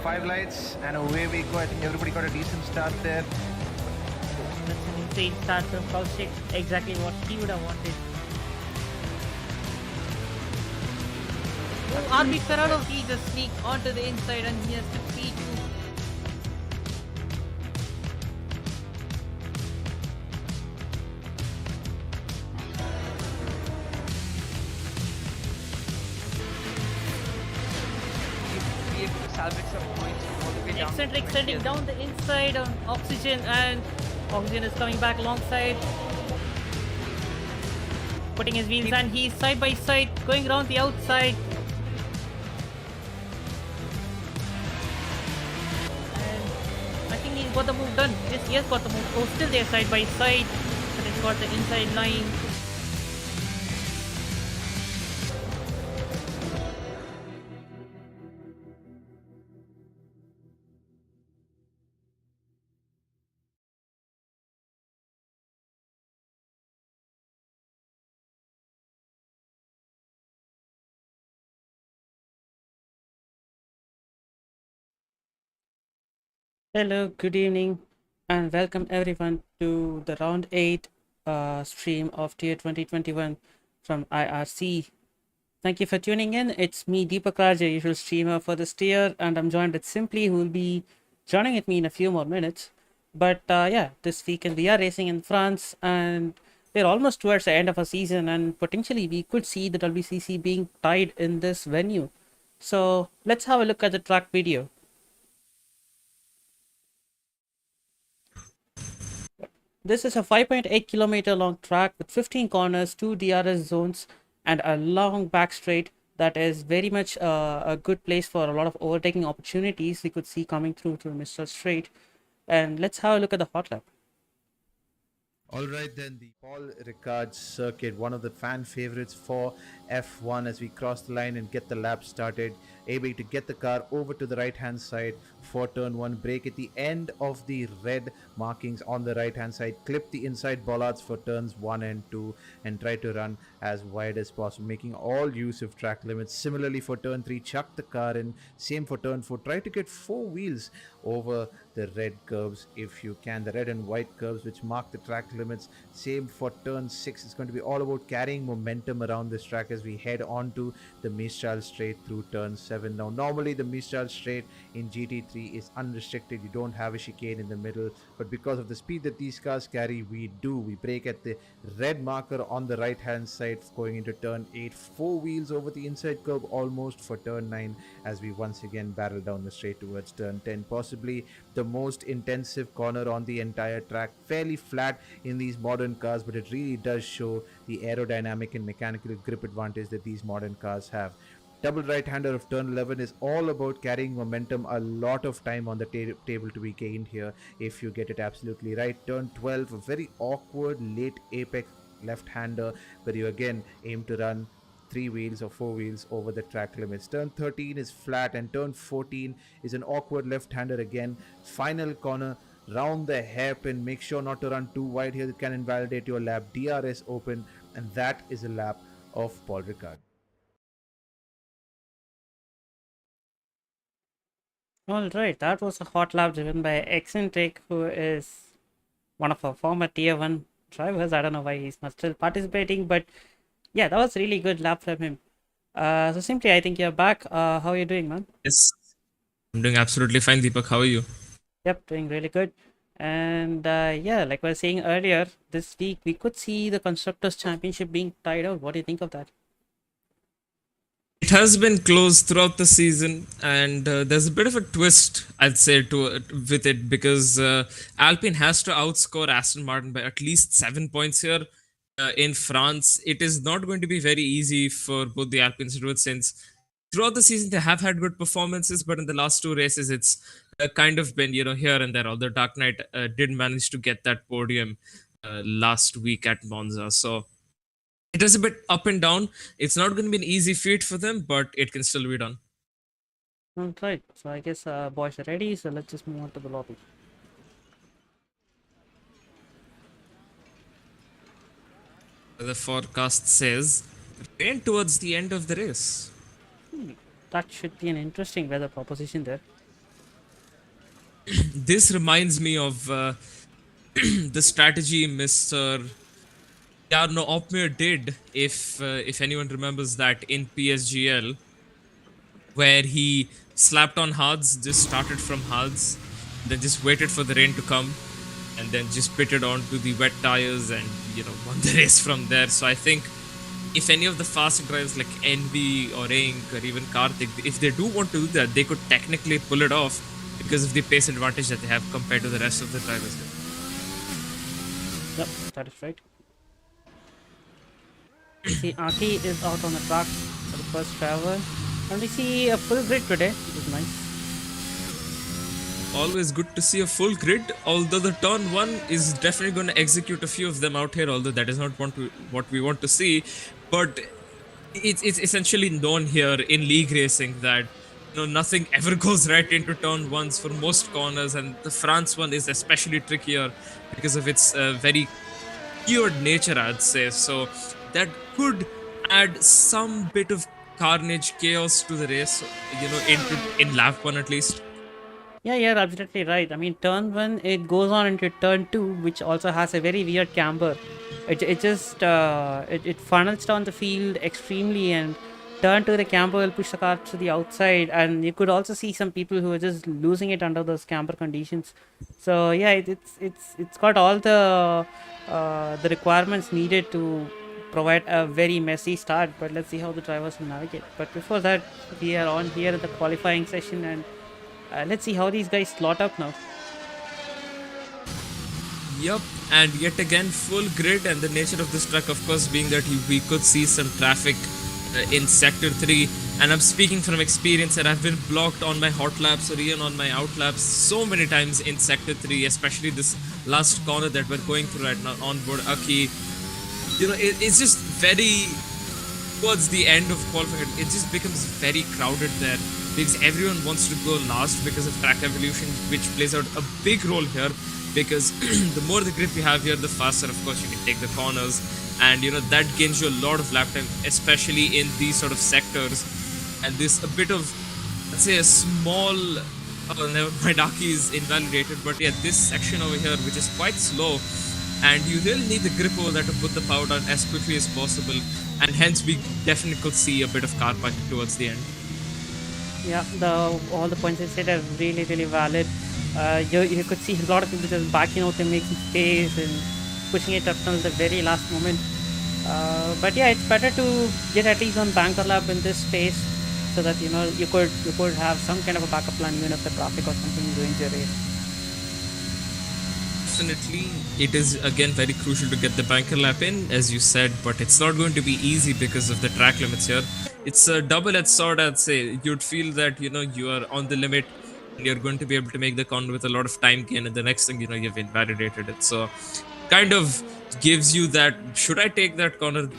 5 lights and away we go. I think everybody got a decent start there. That's an insane start from Koushik. Exactly what he would have wanted. Oh, RB Ferraro, he just sneak onto the inside and he has to P2. Salvage some points all the way down. Eccentric sending down the inside on Oxygen, and Oxygen is coming back alongside. Putting his wheels and he's side by side going around the outside. And I think he's got the move done. Yes, he has got the move. Oh, still there side by side. But he's got the inside line. Hello, good evening, and welcome everyone to the round 8 stream of Tier 2021 from IRC. Thank you for tuning in. It's me, Deepak Raj, your usual streamer for this tier, and I'm joined with Simply, who will be joining with me in a few more minutes. But yeah, this weekend we are racing in France, and we're almost towards the end of our season, and potentially we could see the WCC being tied in this venue. So let's have a look at the track video. This is a 5.8 kilometer long track with 15 corners, 2 DRS zones, and a long back straight that is very much a good place for a lot of overtaking opportunities we could see coming through to Mr. Straight. And let's have a look at the hot lap. All right, then the Paul Ricard circuit, one of the fan favorites for F1 as we cross the line and get the lap started. Able to get the car over to the right hand side for turn 1, brake at the end of the red markings on the right hand side, clip the inside bollards for turns 1 and 2, and try to run as wide as possible, making all use of track limits. Similarly for turn 3, chuck the car in. Same for turn 4, try to get 4 wheels over the red curves if you can, the red and white curves which mark the track limits. Same for turn 6. It's going to be all about carrying momentum around this track as we head on to the Mistral straight through turn 7. Now normally the Mistral straight in GT3 is unrestricted, you don't have a chicane in the middle, but because of the speed that these cars carry, we brake at the red marker on the right hand side going into turn 8, 4 wheels over the inside curve almost for turn 9 as we once again barrel down the straight towards turn 10, possibly the most intensive corner on the entire track. Fairly flat in these modern cars, but it really does show the aerodynamic and mechanical grip advantage that these modern cars have. Double right-hander of turn 11 is all about carrying momentum. A lot of time on the table to be gained here if you get it absolutely right. Turn 12, a very awkward late apex left-hander where you again aim to run 3 wheels or 4 wheels over the track limits. Turn 13 is flat, and turn 14 is an awkward left-hander again. Final corner, round the hairpin, make sure not to run too wide here, it can invalidate your lap. DRS open, and that is a lap of Paul Ricard. Alright, that was a hot lap driven by Eccentric, who is one of our former tier 1 drivers. I don't know why he's not still participating, but yeah, that was a really good lap from him. So Simply, I think you're back. How are you doing, man? Yes, I'm doing absolutely fine, Deepak. How are you? Yep, doing really good. And yeah, like I was saying earlier, this week we could see the Constructors' Championship being tied out. What do you think of that? It has been close throughout the season, and there's a bit of a twist, I'd say, to with it because Alpine has to outscore Aston Martin by at least 7 points here in France. It is not going to be very easy for both the Alpines to do it since throughout the season they have had good performances, but in the last two races it's kind of been here and there. Although Dark Knight did manage to get that podium last week at Monza, so it is a bit up and down. It's not going to be an easy feat for them, but it can still be done. Right. So I guess boys are ready. So let's just move on to the lobby. The forecast says rain towards the end of the race. That should be an interesting weather proposition there. This reminds me of the strategy Mr. Jarno Opmeer did, if anyone remembers that, in PSGL, where he slapped on hards, just started from hards, then just waited for the rain to come, and then just pitted onto the wet tires and won the race from there. So I think if any of the fast drivers like Envy or Ink or even Karthik, if they do want to do that, they could technically pull it off because of the pace advantage that they have compared to the rest of the drivers. Yep, that is right. We see Aki is out on the track for the first driver, and we see a full grid today, which is nice. Always good to see a full grid, although the turn 1 is definitely going to execute a few of them out here, although that is not what we want to see. But it's essentially known here in league racing that nothing ever goes right into turn 1s for most corners, and the France one is especially trickier because of its very cured nature, I'd say. So that could add some bit of carnage, chaos to the race, in lap 1 at least. Yeah, you're absolutely right. I mean, turn 1, it goes on into turn 2, which also has a very weird camber. It just it funnels down the field extremely, and turn 2, the camber will push the car to the outside, and you could also see some people who are just losing it under those camber conditions. So yeah, it's got all the requirements needed to provide a very messy start, but let's see how the drivers will navigate. But before that, we are on here at the qualifying session, and let's see how these guys slot up now. Yup, and yet again full grid, and the nature of this track, of course, being that we could see some traffic in sector 3, and I'm speaking from experience, and I've been blocked on my hot laps or even on my out laps so many times in sector 3, especially this last corner that we're going through right now on board Aki. It's just very towards the end of qualifying, it just becomes very crowded there because everyone wants to go last because of track evolution, which plays out a big role here, because the more the grip you have here, the faster, of course, you can take the corners, and that gains you a lot of lap time, especially in these sort of sectors. And this a bit of, let's say, a small my Aki is invalidated, but yeah, this section over here, which is quite slow, and you really need the grip over there to put the power down as quickly as possible, and hence we definitely could see a bit of car parking towards the end. Yeah, all the points I said are really, really valid. You could see a lot of people just backing out and making space and pushing it up till the very last moment. But yeah, it's better to get at least one banker lap in this space, so that you could have some kind of a backup plan even if the traffic or something ruins your race. Definitely, it is again very crucial to get the banker lap in, as you said, but it's not going to be easy because of the track limits here. It's a double-edged sword, I'd say. You'd feel that you are on the limit and you're going to be able to make the corner with a lot of time gain, and the next thing you've invalidated it. So kind of gives you that, should I take that corner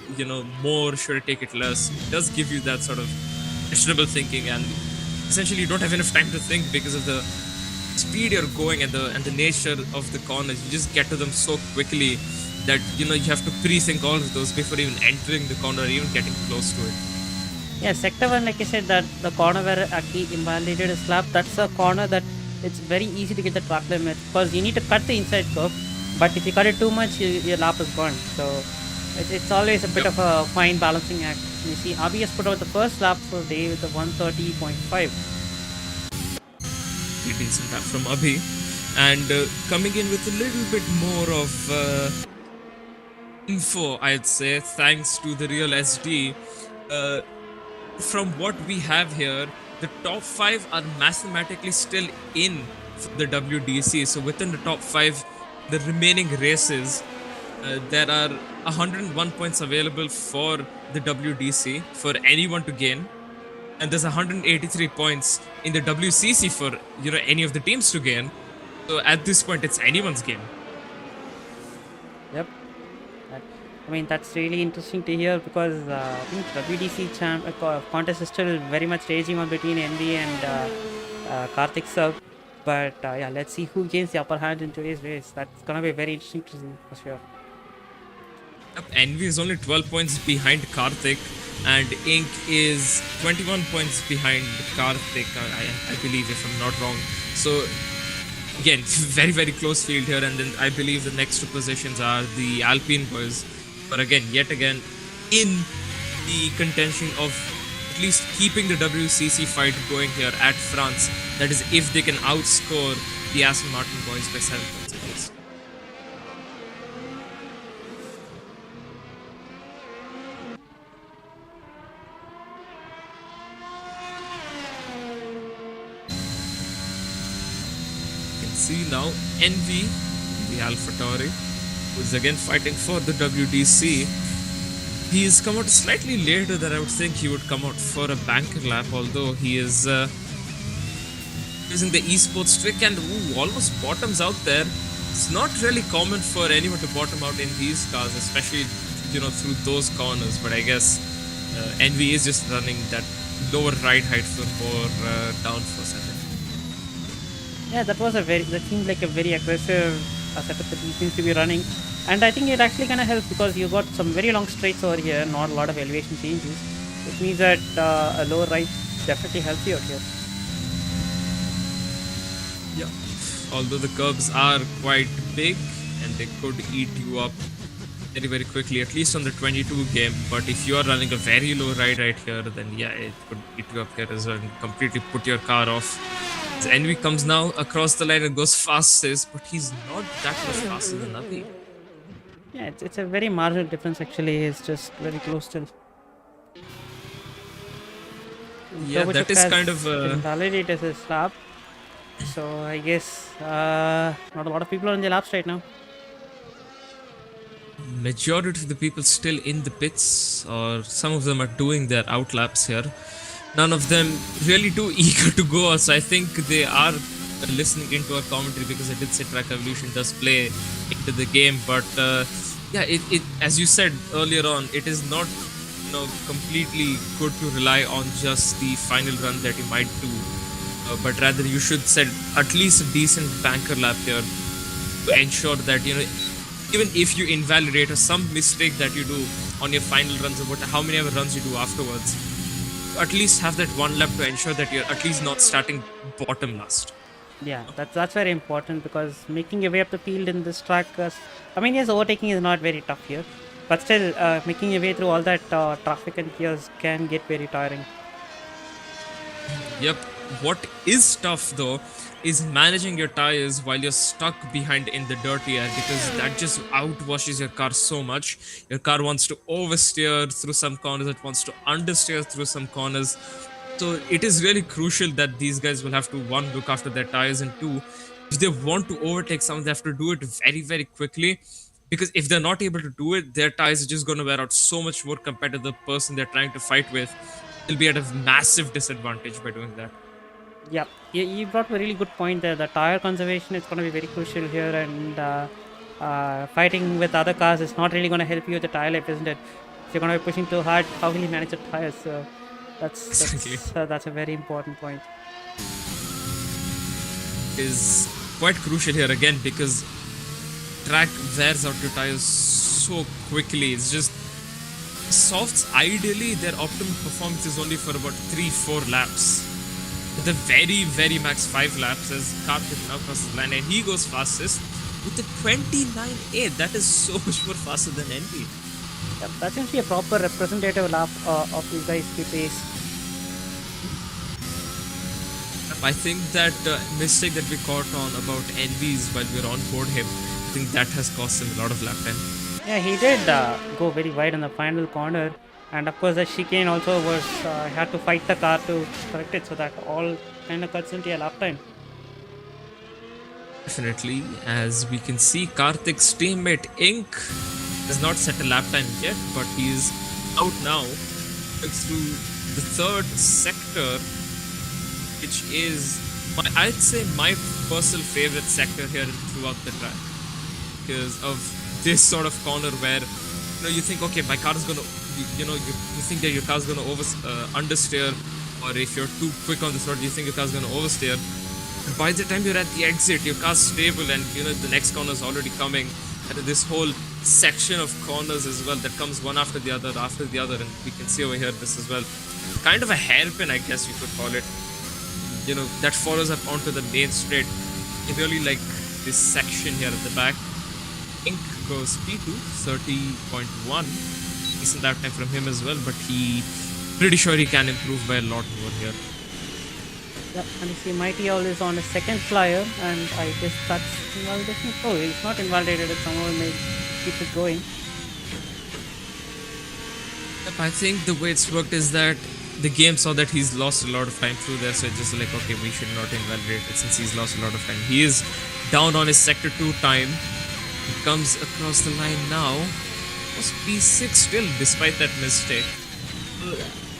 more, should I take it less? It does give you that sort of questionable thinking, and essentially you don't have enough time to think because of the speed you're going and the nature of the corners. You just get to them so quickly that you have to pre-think all of those before even entering the corner or even getting close to it. Yeah, sector 1, like I said, that the corner where Aki invalidated his lap, that's a corner that it's very easy to get the track limit, because you need to cut the inside curve, but if you cut it too much, your lap is burned. So it's always a bit of a fine balancing act. You see, Abi has put out the first lap for the day with a 130.5. Decent lap from Abhi, and coming in with a little bit more of info, I'd say, thanks to the real SD. from what we have here, the top 5 are mathematically still in for the WDC. So within the top 5, the remaining races, there are 101 points available for the WDC for anyone to gain, and there's 183 points in the WCC for any of the teams to gain. So at this point, it's anyone's game. Yep. I mean, that's really interesting to hear because I think WDC contest is still very much raging on between Envy and Karthik Sir. But yeah, let's see who gains the upper hand in today's race. That's gonna be very interesting to see for sure. Envy is only 12 points behind Karthik, and Ink is 21 points behind Karthik, I believe, if I'm not wrong. So again, very, very close field here, and then I believe the next 2 positions are the Alpine boys. But again, yet again, in the contention of at least keeping the WCC fight going here at France. That is, if they can outscore the Aston Martin boys by 7 points at least. You can see now Envy, the AlphaTauri, who is again fighting for the WDC. He's come out slightly later than I would think he would come out for a banker lap, although he is using the esports trick and almost bottoms out there. It's not really common for anyone to bottom out in these cars, especially through those corners. But I guess Envy is just running that lower ride height for more downforce, I think. Yeah, that seemed like a very aggressive setup that he seems to be running. And I think it actually kind of helps because you got some very long straights over here, not a lot of elevation changes. Which means that a lower ride definitely helps you out here. Yeah, although the curbs are quite big and they could eat you up very, very quickly, at least on the 22 game. But if you are running a very low ride right here, then yeah, it could eat you up here as well and completely put your car off. So Envy comes now across the line and goes fastest, but he's not that much faster than Navi. Yeah, it's a very marginal difference actually. It's just very close still. Yeah, that is kind of validated as his lap. So I guess not a lot of people are in the laps right now. Majority of the people still in the pits, or some of them are doing their outlaps here. None of them really too eager to go, so I think they are listening into our commentary, because I did say Track Evolution does play into the game. But yeah, it as you said earlier on, it is not completely good to rely on just the final run that you might do, but rather you should set at least a decent banker lap here to ensure that even if you invalidate or some mistake that you do on your final runs, or how many other runs you do afterwards, at least have that one lap to ensure that you're at least not starting bottom last. Yeah, that's very important, because making your way up the field in this track, I mean, yes, overtaking is not very tough here, but still making your way through all that traffic and chaos can get very tiring. Yep. What is tough though is managing your tires while you're stuck behind in the dirty air, because that just outwashes your car so much. Your car wants to oversteer through some corners, it wants to understeer through some corners. So it is really crucial that these guys will have to, one, look after their tires, and two, if they want to overtake someone, they have to do it very, very quickly, because if they're not able to do it, their tires are just going to wear out so much more compared to the person they're trying to fight with. They'll be at a massive disadvantage by doing that. Yeah, you brought a really good point there. The tire conservation is going to be very crucial here, and fighting with other cars is not really going to help you with the tire life, isn't it? If you're going to be pushing too hard, how will you manage the tires? So that's a very important point. Is quite crucial here again, because track wears out your tires so quickly. It's just softs, ideally their optimum performance is only for about 3-4 laps. The very, very max 5 laps, as Karthik now crosses the line and he goes fastest with a 29.8. That is so much more faster than Envy. Yep, that's actually a proper representative lap of these guys' pace. I think that mistake that we caught on about Envy's while we were on board him, I think that has cost him a lot of lap time. Yeah, he did go very wide in the final corner. And of course, the chicane also was had to fight the car to correct it, so that all kind of cuts into a lap time. Definitely, as we can see, Karthik's teammate Ink has not set a lap time yet, but he is out now through the third sector, which is, I'd say, my personal favorite sector here throughout the track, because of this sort of corner where you think, okay, my car is gonna, you think that your car's gonna understeer, or if you're too quick on this road, you think your car's gonna oversteer. But by the time you're at the exit, your car's stable, and the next corner is already coming. And this whole section of corners as well that comes one after the other, and we can see over here this as well. Kind of a hairpin, I guess you could call it. That follows up onto the main straight. I really like this section here at the back. Ink goes P2, 30.1. Decent lap time from him as well, but pretty sure he can improve by a lot over here. Yeah, and you see Mighty Owl is on a second flyer, and I guess that's invalidation. Oh, it's not invalidated, it somehow may keep it going. Yep, I think the way it's worked is that the game saw that he's lost a lot of time through there, so it's just like, okay, we should not invalidate it since he's lost a lot of time. He is down on his sector 2 time. He comes across the line now. Was P6 still, despite that mistake.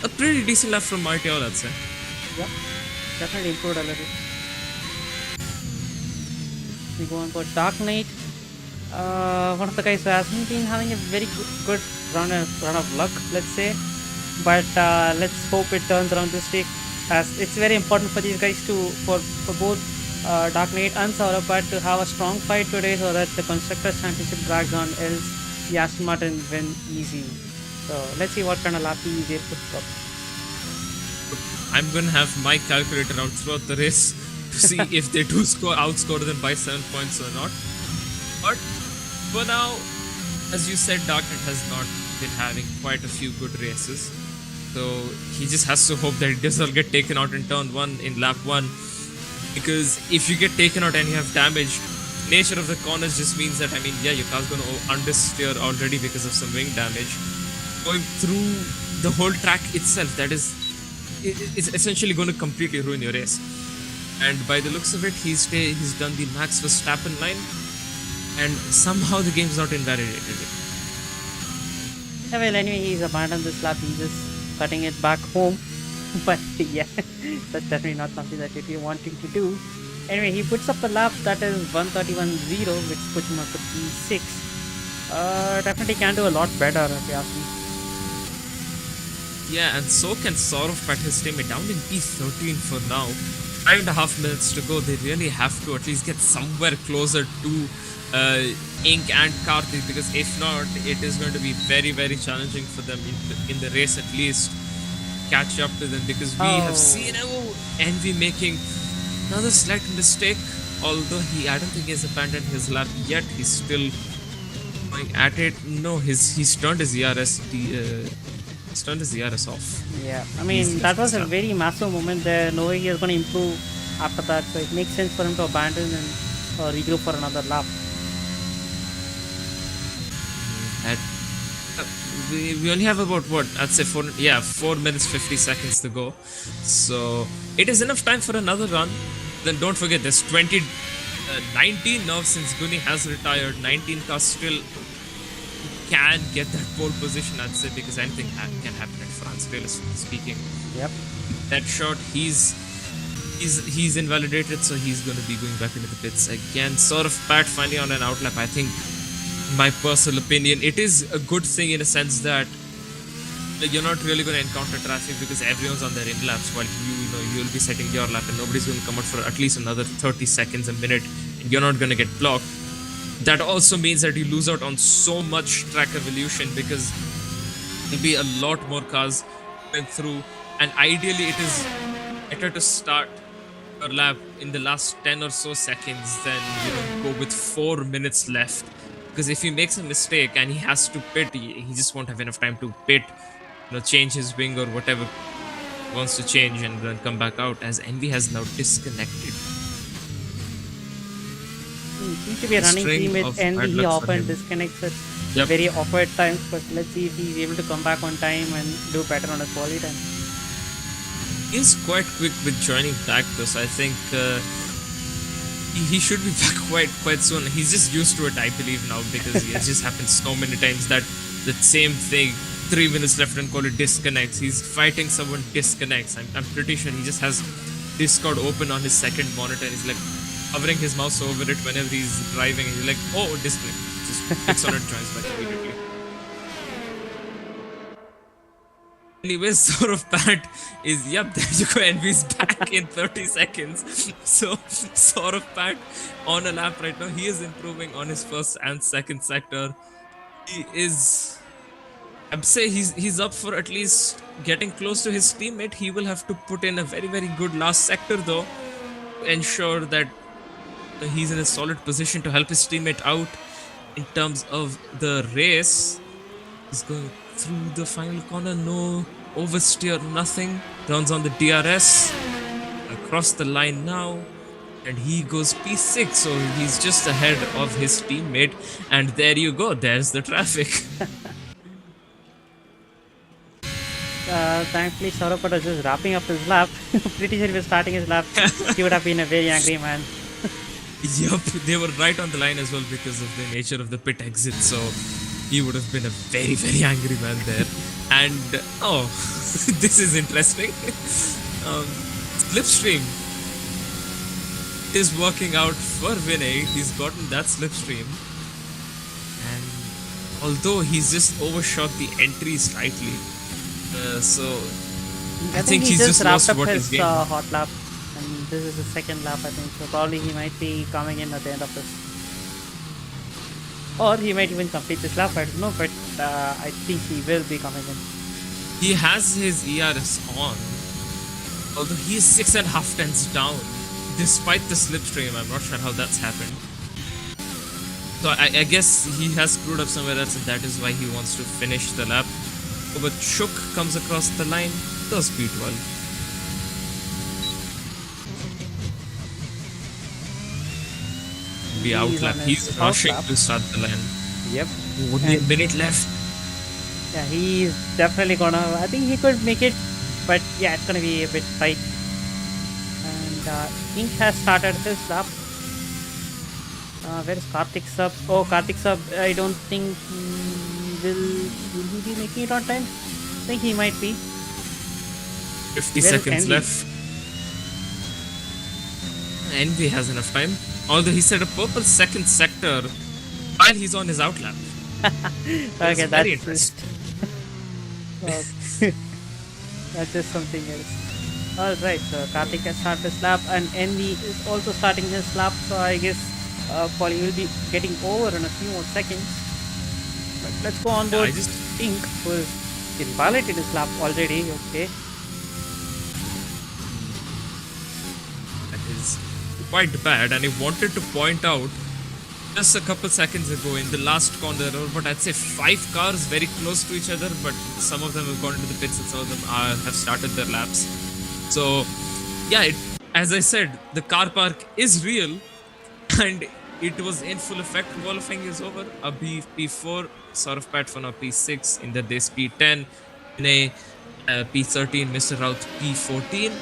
A pretty decent lap from Mighty Owl, I'd say. Yep, definitely improved a little. We go on for Dark Knight. One of the guys who hasn't been having a very good run of luck, let's say. But let's hope it turns around this week, as it's very important for these guys for both Dark Knight and Saurabh to have a strong fight today, so that the Constructors Championship drags on, else the Aston Martin win easy. So let's see what kind of lap they put up. I'm gonna have my calculator out throughout the race to see if they do outscore them by 7 points or not. But for now, as you said, Dark Knight has not been having quite a few good races. So he just has to hope that it does not get taken out in turn 1 in lap 1. Because if you get taken out and you have damage, nature of the corners just means that, your car's going to understeer already because of some wing damage. Going through the whole track itself, it's essentially going to completely ruin your race. And by the looks of it, he's done the Max Verstappen line, and somehow the game's not invalidated it. Yeah, well, anyway, he's abandoned this lap. He's just cutting it back home. But yeah, that's definitely not something that if you want him to do. Anyway, he puts up a lap that is 131.0, which puts him up to P6. Definitely can do a lot better, if you ask me. Yeah, and so can Saurav pat his teammate down in P13 for now. 5.5 minutes to go. They really have to at least get somewhere closer to Ink and Karthik, because if not, it is going to be very, very challenging for them in the race, at least catch up to them, because we have seen Envy making another slight mistake. Although I don't think he's abandoned his lap yet. He's still going at it. No, he's turned his ERS. He's turned his ERS off. Yeah, that was a very massive moment there, knowing he is going to improve after that. So it makes sense for him to abandon and regroup for another lap. We only have about I'd say 4 minutes 50 seconds to go, so it is enough time for another run. Then don't forget, there's 19 now since Guni has retired. 19 cars still can get that pole position, I'd say, because anything can happen in France, realistically speaking. Yep. That shot, he's invalidated, so he's going to be going back into the pits again. Sort of Pat finally on an outlap. I think, my personal opinion, it is a good thing in a sense that you're not really going to encounter traffic, because everyone's on their in laps, while you'll be setting your lap, and nobody's going to come out for at least another 30 seconds, a minute, and you're not going to get blocked. That also means that you lose out on so much track evolution, because there'll be a lot more cars going through, and ideally it is better to start your lap in the last 10 or so seconds than go with 4 minutes left. Because if he makes a mistake and he has to pit, he just won't have enough time to pit, change his wing or whatever he wants to change, and then come back out, as Envy has now disconnected. He seems to be a running team with Envy. He often disconnects it Yep. very awkward times. But let's see if he's able to come back on time and do better on his quality time. He's quite quick with joining back though, so I think he should be back quite soon. He's just used to it, I believe, now, because it just happened so many times that same thing. 3 minutes left and call it disconnects. He's fighting someone, disconnects. I'm pretty sure he just has Discord open on his second monitor. He's like hovering his mouse over it whenever he's driving. He's like, oh, disconnect. Just clicks on it, joins back immediately. Anyways, sort of Pat is, yep, there you go, Envy's back in 30 seconds. So, sort of Pat on a lap right now. He is improving on his first and second sector. He is, I'd say he's up for at least getting close to his teammate. He will have to put in a very, very good last sector though, to ensure that he's in a solid position to help his teammate out in terms of the race. He's going through the final corner, no oversteer, nothing. Turns on the DRS, across the line now, and he goes P6, so he's just ahead of his teammate. And there you go, there's the traffic. Thankfully, Saurabh was just wrapping up his lap. Pretty sure he was starting his lap. He would have been a very angry man. Yup, they were right on the line as well because of the nature of the pit exit, so he would have been a very, very angry man there. And, oh, this is interesting. Slipstream is working out for Vinay. He's gotten that slipstream. And although he's just overshot the entry slightly, so I think he's just wrapped lost up what his his game. hot lap. And this is his second lap, I think. So probably he might be coming in at the end of this. Or he might even complete this lap, I don't know, but I think he will be coming in. He has his ERS on, although he is 6.5 tenths down, despite the slipstream. I'm not sure how that's happened. So I guess he has screwed up somewhere else, and that is why he wants to finish the lap. But Shook comes across the line, does P12. The outlap, he's rushing to start the line. Yep. Only a minute left. Yeah, he's definitely gonna. I think he could make it, but yeah, it's gonna be a bit tight. And Ink has started his lap. Where is Karthik Sub? Oh, Karthik Sub, I don't think he will he be making it on time? I think he might be. 50 Where is seconds Envy? left. Envy has enough time. Although he said a purple second sector while he's on his outlap. Okay, very that's interesting. just that's just something else. Alright, so Karthik has started his lap and Envy is also starting his lap, so I guess Polly will be getting over in a few more seconds. But let's go on board Ink, who is invalidated his lap already. Okay. That is quite bad, and I wanted to point out just a couple seconds ago in the last corner, but I'd say 5 cars very close to each other, but some of them have gone into the pits and some of them have started their laps. So yeah, as I said, the car park is real and it was in full effect. Qualifying is over. A P4, sort of Pat for now P6, in the this P10, in a P13, Mr. Routh P14.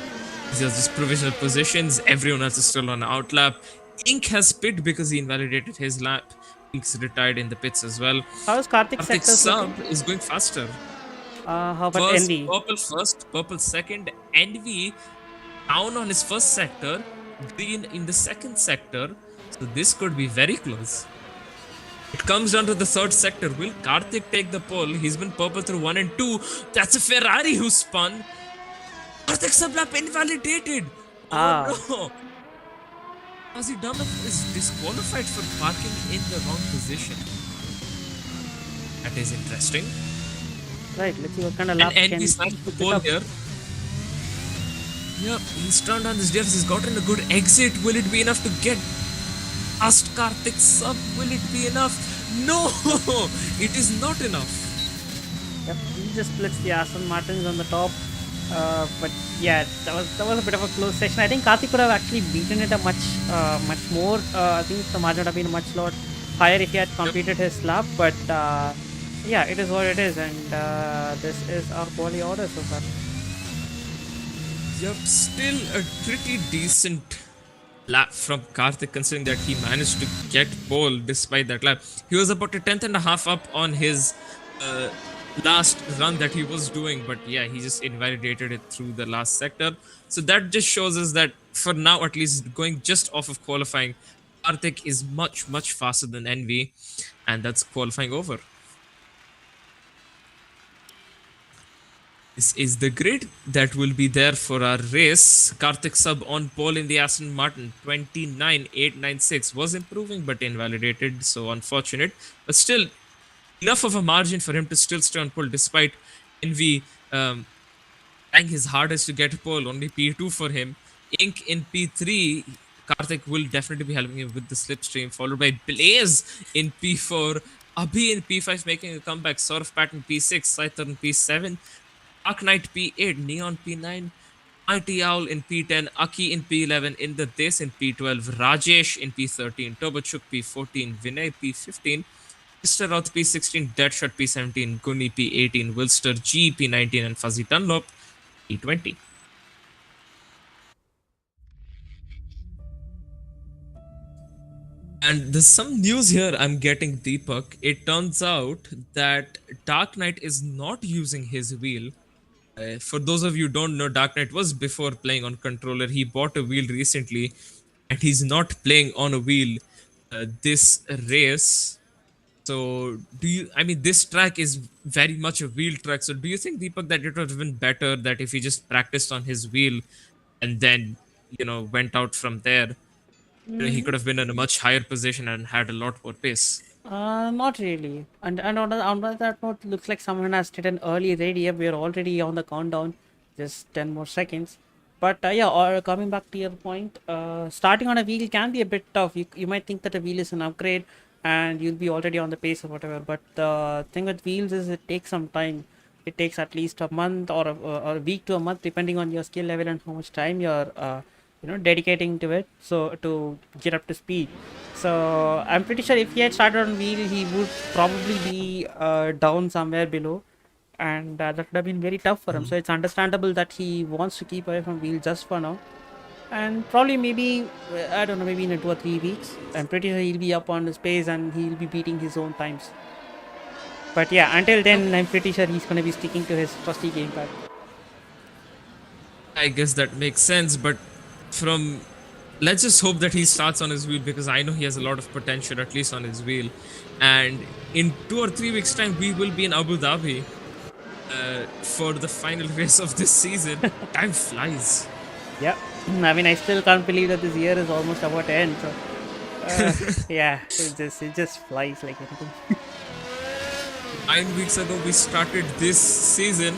These are just provisional positions. Everyone else is still on outlap. Ink has pit because he invalidated his lap. Ink's retired in the pits as well. How is Karthik Karthik sectors Sub looking? is going faster. How about First, Envy? purple first, purple second. Envy down on his first sector, green in the second sector. So this could be very close. It comes down to the third sector. Will Karthik take the pole? He's been purple through 1 and 2. That's a Ferrari who spun. Karthik Sub lap invalidated. Oh no. Has he done is disqualified for parking in the wrong position? That is interesting. Right, let's see what kind of lap And can Envy's trying to pick it pole up. here. Yep, he's turned on his DRS. He's gotten a good exit. Will it be enough to get past Karthik Sub? Will it be enough? No, it is not enough. Yep, he just splits the Aston Martins on the top. But yeah, that was a bit of a close session. I think Karthik could have actually beaten it a much more. I think the margin would have been much lot higher if he had completed his lap, but yeah, it is what it is, and this is our quality order so far. Yep, still a pretty decent lap from Karthik considering that he managed to get pole despite that lap. He was about a tenth and a half up on his uh, last run that he was doing, but yeah, he just invalidated it through the last sector. So that just shows us that for now, at least going just off of qualifying, Karthik is much, much faster than Envy, and that's qualifying over. This is the grid that will be there for our race. Karthik sub on pole in the Aston Martin 29.896 was improving but invalidated, so unfortunate. But still, enough of a margin for him to still stay on pole despite Envy trying his hardest to get pole. Only P2 for him. Ink in P3. Karthik will definitely be helping him with the slipstream, followed by Blaze in P4. Abhi in P5 making a comeback. Saurabh Patton P6. Sai Tarun P7. Dark Knight P8, Neon P9, Mighty Owl in P10, Aki in P11, in the Des in P12, Rajesh in P13, Tobochuk P14, Vinay P15, Mr. Roth P16, Deadshot P17, Guni P18, Wilster G P19, and Fuzzy Dunlop P20. And there's some news here I'm getting, Deepak. It turns out that Dark Knight is not using his wheel. For those of you who don't know, Dark Knight was before playing on controller. He bought a wheel recently, and he's not playing on a wheel this race. So, this track is very much a wheel track. So, do you think, Deepak, that it would have been better that if he just practiced on his wheel and then, went out from there, he could have been in a much higher position and had a lot more pace? Not really. And on that note, looks like someone has did an early ready. We are already on the countdown, just 10 more seconds. But yeah, or coming back to your point, starting on a wheel can be a bit tough. You might think that a wheel is an upgrade and you'll be already on the pace or whatever. But the thing with wheels is it takes some time. It takes at least a month or a week to a month, depending on your skill level and how much time you're dedicating to it, so to get up to speed. So I'm pretty sure if he had started on wheel, he would probably be down somewhere below, and that would have been very tough for him. So it's understandable that he wants to keep away from wheel just for now, and probably maybe I don't know, maybe in 2 or 3 weeks, I'm pretty sure he'll be up on his pace and he'll be beating his own times. But yeah, until then, I'm pretty sure he's going to be sticking to his trusty gamepad. I guess that makes sense, but let's just hope that he starts on his wheel, because I know he has a lot of potential, at least on his wheel. And in 2 or 3 weeks time, we will be in Abu Dhabi for the final race of this season. Time flies. Yeah, I mean, I still can't believe that this year is almost about to end. So yeah, it just flies like anything. 9 weeks ago we started this season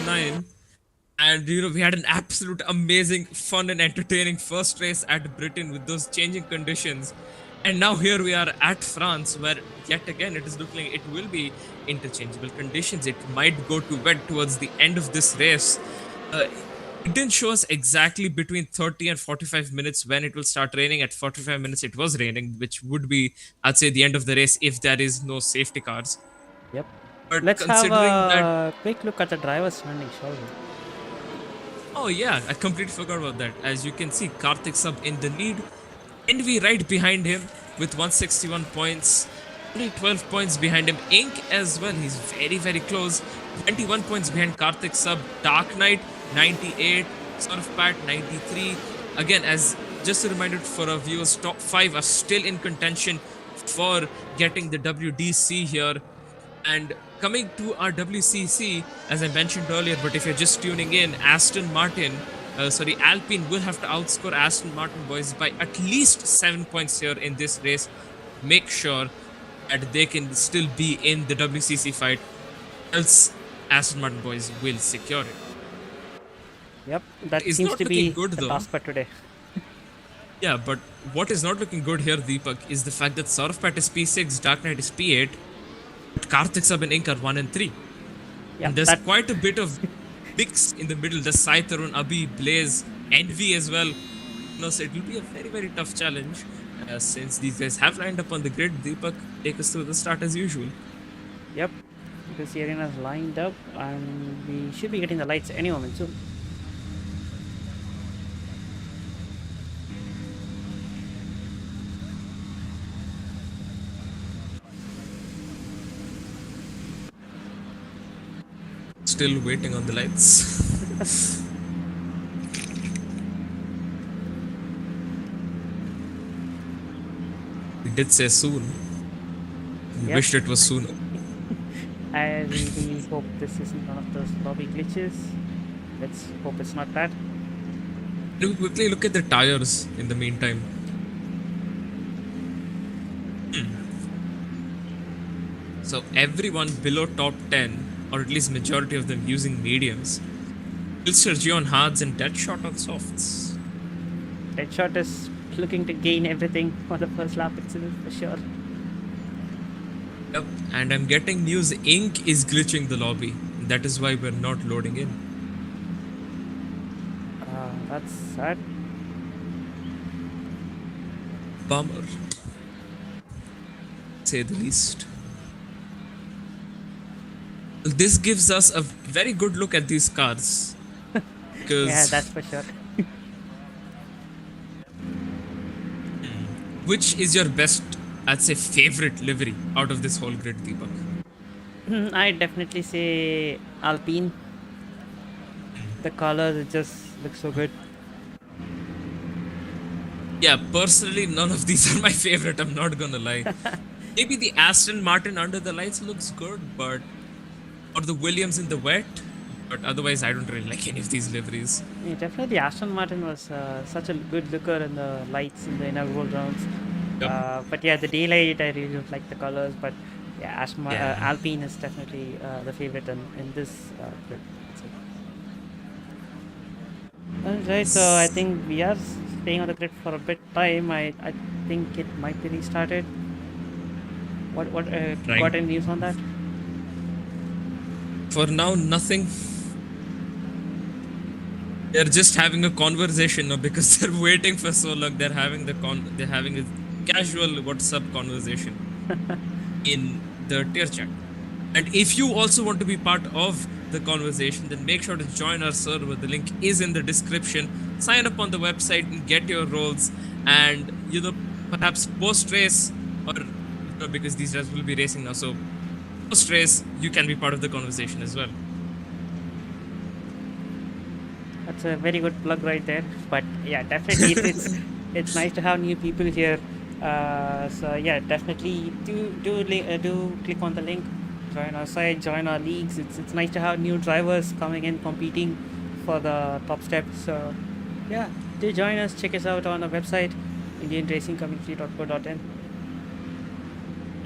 9, and we had an absolute amazing, fun and entertaining first race at Britain with those changing conditions. And now here we are at France, where yet again it is looking like it will be interchangeable conditions. It might go to wet towards the end of this race. It didn't show us exactly between 30 and 45 minutes when it will start raining. At 45 minutes it was raining, which would be, I'd say, the end of the race if there is no safety cars. Yep. But Let's have a quick look at the driver's standing, shall we? Oh yeah, I completely forgot about that. As you can see, Karthik sub in the lead. Envy right behind him with 161 points. Only 12 points behind him. Ink as well, he's very, very close. 21 points behind Karthik sub. Dark Knight, 98. Saurabh Pat, 93. Again, as just a reminder for our viewers, top 5 are still in contention for getting the WDC here. And coming to our WCC, as I mentioned earlier, but if you're just tuning in, Alpine will have to outscore Aston Martin boys by at least 7 points here in this race. Make sure that they can still be in the WCC fight, else Aston Martin boys will secure it. Yep, that It's seems not to be looking good, the though. task for today. Yeah, but what is not looking good here, Deepak, is the fact that Saurabh Pat is P6, Dark Knight is P8, but Karthik sub and Ink are 1 and 3. Yeah, And there's quite a bit of mix in the middle. There's Sai Tarun, Abhi, Blaze, Envy as well. So it will be a very, very tough challenge. Since these guys have lined up on the grid, Deepak, take us through the start as usual. Yep, because the arena is lined up and we should be getting the lights any moment soon. Still waiting on the lights. We did say soon. We Yep. wished it was sooner. I really hope this isn't one of those lobby glitches. Let's hope it's not that. Can we quickly look at the tires in the meantime? So everyone below top 10, or at least majority of them using mediums, will Sergio on hards and Deadshot on softs. Deadshot is looking to gain everything on the first lap itself for sure. Yep, and I'm getting news Ink is glitching the lobby. That is why we're not loading in. That's sad. Bummer. Say the least. This gives us a very good look at these cars. Because Yeah, that's for sure. which is your best, I'd say, favorite livery out of this whole grid, Deepak? I'd definitely say Alpine. The colors, it just looks so good. Yeah, personally, none of these are my favorite, I'm not gonna lie. Maybe the Aston Martin under the lights looks good, but... or the Williams in the wet, but otherwise I don't really like any of these liveries. Yeah, definitely Aston Martin was such a good looker in the lights in the inaugural rounds. Yep. But yeah, the daylight, I really don't like the colors. But yeah, Yeah. Alpine is definitely the favorite in this grid. Alright, so I think we are staying on the grid for a bit time. I think it might be restarted. What Right. got any news on that? For now, nothing. They're just having a conversation now because they're waiting for so long. They're having a casual WhatsApp conversation in the tier chat. And if you also want to be part of the conversation, then make sure to join our server. The link is in the description. Sign up on the website and get your roles. And perhaps post race, or because these guys will be racing now, so post race you can be part of the conversation as well. That's a very good plug right there. But yeah, definitely it's nice to have new people here. So yeah, definitely do click on the link, join our site, join our leagues. It's nice to have new drivers coming in competing for the top step. So yeah, do join us. Check us out on our website, indianracingcommunity.co.in.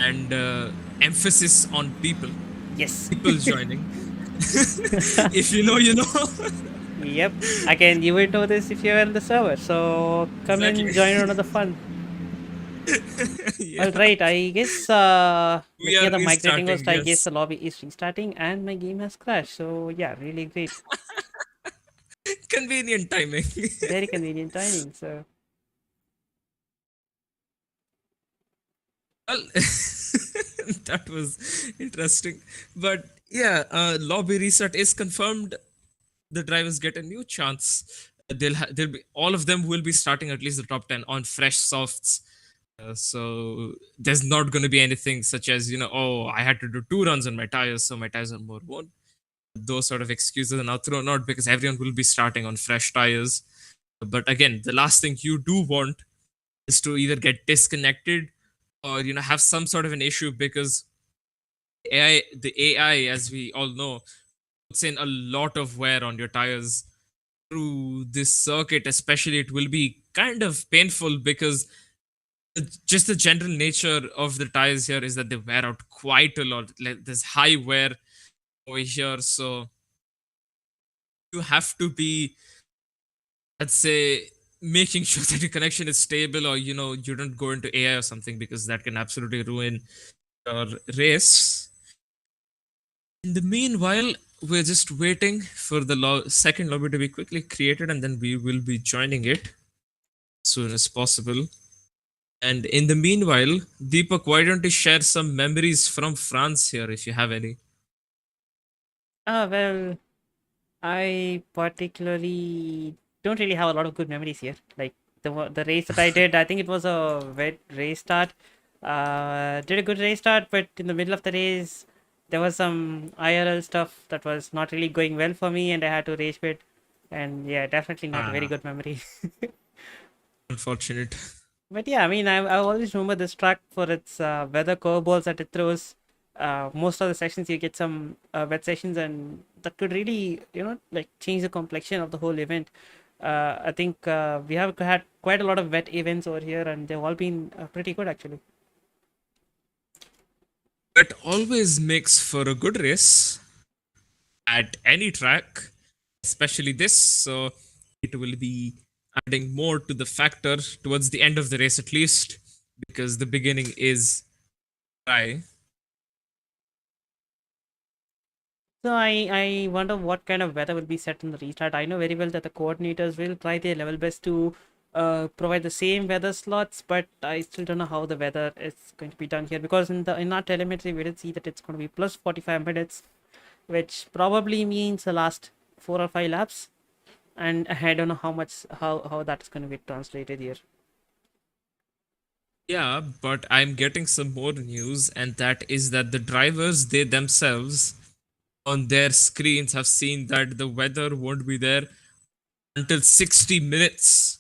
And emphasis on people Yes. joining. If you know, you know. Yep. Again, you will know this if you're in the server. So come Exactly. and join on the fun. Yeah. All right, I guess We looking are at the migrating restarting, host, I yes. guess the lobby is restarting and my game has crashed. So yeah, really great. Convenient timing. Very convenient timing. So Well, that was interesting. But yeah, lobby restart is confirmed. The drivers get a new chance. They'll be, all of them will be starting at least the top 10 on fresh softs. So there's not going to be anything such as, oh, I had to do 2 runs on my tires, so my tires are more worn. Those sort of excuses are now thrown out because everyone will be starting on fresh tires. But again, the last thing you do want is to either get disconnected or have some sort of an issue, because the AI, as we all know, puts in a lot of wear on your tires through this circuit. Especially, it will be kind of painful because just the general nature of the tires here is that they wear out quite a lot. Like, there's high wear over here, so you have to be, let's say, making sure that your connection is stable, or you don't go into AI or something, because that can absolutely ruin your race. In the meanwhile, we're just waiting for the second lobby to be quickly created, and then we will be joining it as soon as possible. And in the meanwhile, Deepak, why don't you share some memories from France here if you have any? Well, I particularly don't really have a lot of good memories here. Like the race that I did, I think it was a wet race start. Did a good race start, but in the middle of the race, there was some IRL stuff that was not really going well for me, and I had to race quit. And yeah, definitely not a very good memory. Unfortunate. But yeah, I mean, I always remember this track for its weather curveballs that it throws. Most of the sessions you get some wet sessions, and that could really, like change the complexion of the whole event. I think we have had quite a lot of wet events over here, and they've all been pretty good actually. It always makes for a good race at any track, especially this. So it will be adding more to the factor towards the end of the race, at least, because the beginning is dry. So I wonder what kind of weather will be set in the restart. I know very well that the coordinators will try their level best to provide the same weather slots, but I still don't know how the weather is going to be done here, because in our telemetry we did see that it's going to be plus 45 minutes, which probably means the last 4 or 5 laps, and I don't know how that's going to be translated here. Yeah, but I'm getting some more news, and that is that the drivers, they themselves, on their screens have seen that the weather won't be there until 60 minutes,